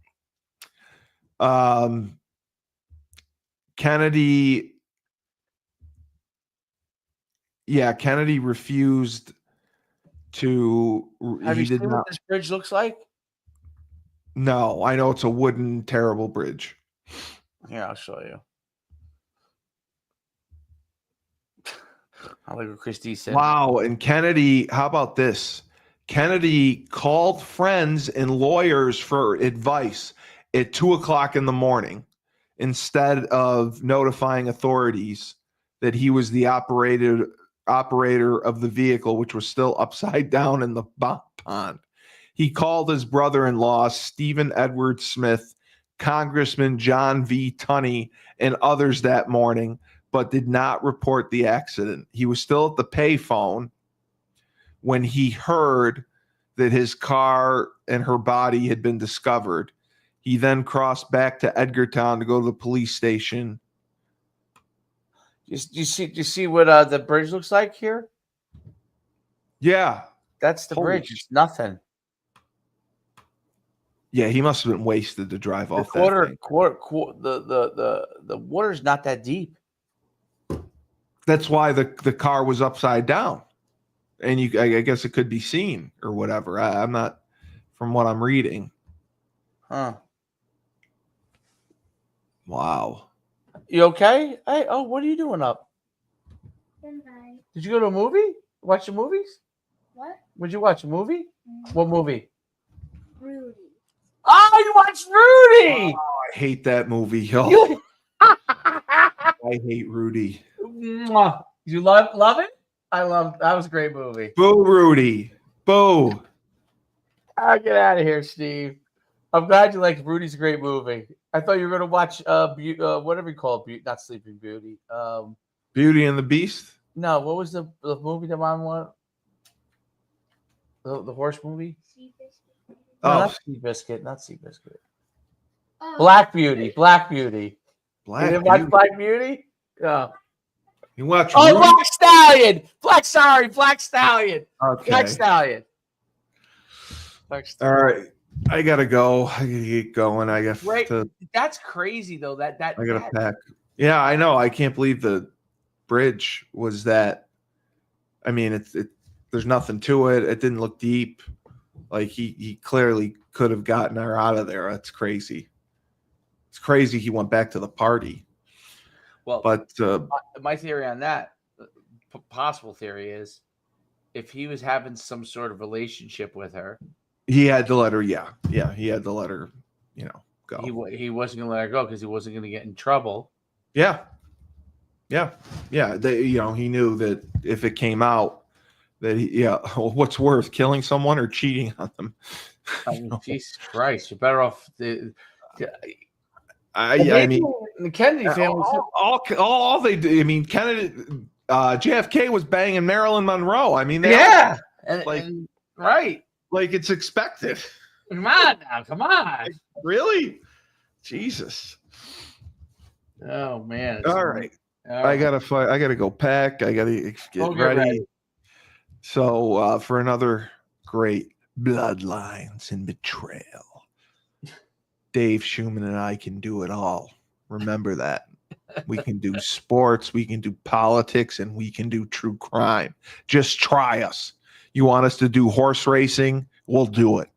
Kennedy refused to. Have He you did seen not. what this bridge looks like? No, I know it's a wooden, terrible bridge. Yeah, I'll show you. I like what Christy said. Wow. And Kennedy, how about this? Kennedy called friends and lawyers for advice at 2:00 in the morning instead of notifying authorities that he was the operator of the vehicle, which was still upside down in the pond. He called his brother-in-law, Stephen Edward Smith, Congressman John V. Tunney, and others that morning, but did not report the accident. He was still at the payphone when he heard that his car and her body had been discovered. He then crossed back to Edgartown to go to the police station. You see what the bridge looks like here? Yeah. That's the bridge. It's nothing. Yeah, he must have been wasted to drive off that thing. The water's not that deep. That's why the car was upside down. And I guess it could be seen or whatever. I'm not, from what I'm reading. Huh. Wow. You okay? Hey, what are you doing up? Hi. Did you go to a movie? Watch the movies? What? Would you watch a movie? What movie? Rudy. Oh, you watched Rudy! Oh, I hate that movie. Oh, I hate Rudy. You love it? That was a great movie. Boo, Rudy. Boo. Get out of here, Steve. I'm glad you liked Rudy's a great movie. I thought you were going to watch whatever you call it, not Sleeping Beauty. Beauty and the Beast? No, what was the movie that mom wanted? The horse movie? Seabiscuit. No, Oh, not Seabiscuit. Oh. Black Beauty. Black You Beauty. didn't watch Black Beauty? Yeah. You watch Oh, Rudy? Black Stallion. Black Stallion. Okay. Black Stallion. All right. I gotta go. I gotta get going. I got That's crazy though. I gotta pack. Yeah, I know. I can't believe the bridge was that. I mean, there's nothing to it. It didn't look deep. Like he clearly could have gotten her out of there. That's crazy. It's crazy he went back to the party. Well, but my theory on that, possible theory is, if he was having some sort of relationship with her, he had to let her. Yeah, he had to let her. Go. He wasn't going to let her go because he wasn't going to get in trouble. Yeah. He knew that if it came out that what's worse, killing someone or cheating on them? Jesus Christ, you're better off. I mean, the Kennedy family. all they do. I mean, Kennedy, JFK was banging Marilyn Monroe. I mean, Yeah, like- right. like it's expected. Come on now, come on. Really? Jesus. Oh man. All right. All I gotta go pack. I gotta get ready. So for another great Bloodlines and Betrayal, Dave Schuman and I can do it all. Remember that. We can do sports, we can do politics, and we can do true crime. Just try us. You want us to do horse racing? We'll do it.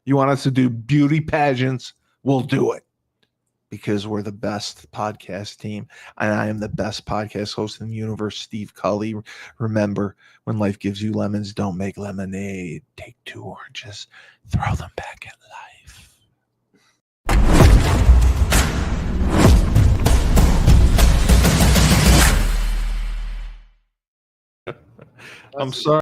You want us to do beauty pageants? We'll do it. Because we're the best podcast team. And I am the best podcast host in the universe, Steve Cully. Remember, when life gives you lemons, don't make lemonade. Take 2 oranges, throw them back at life. I'm sorry.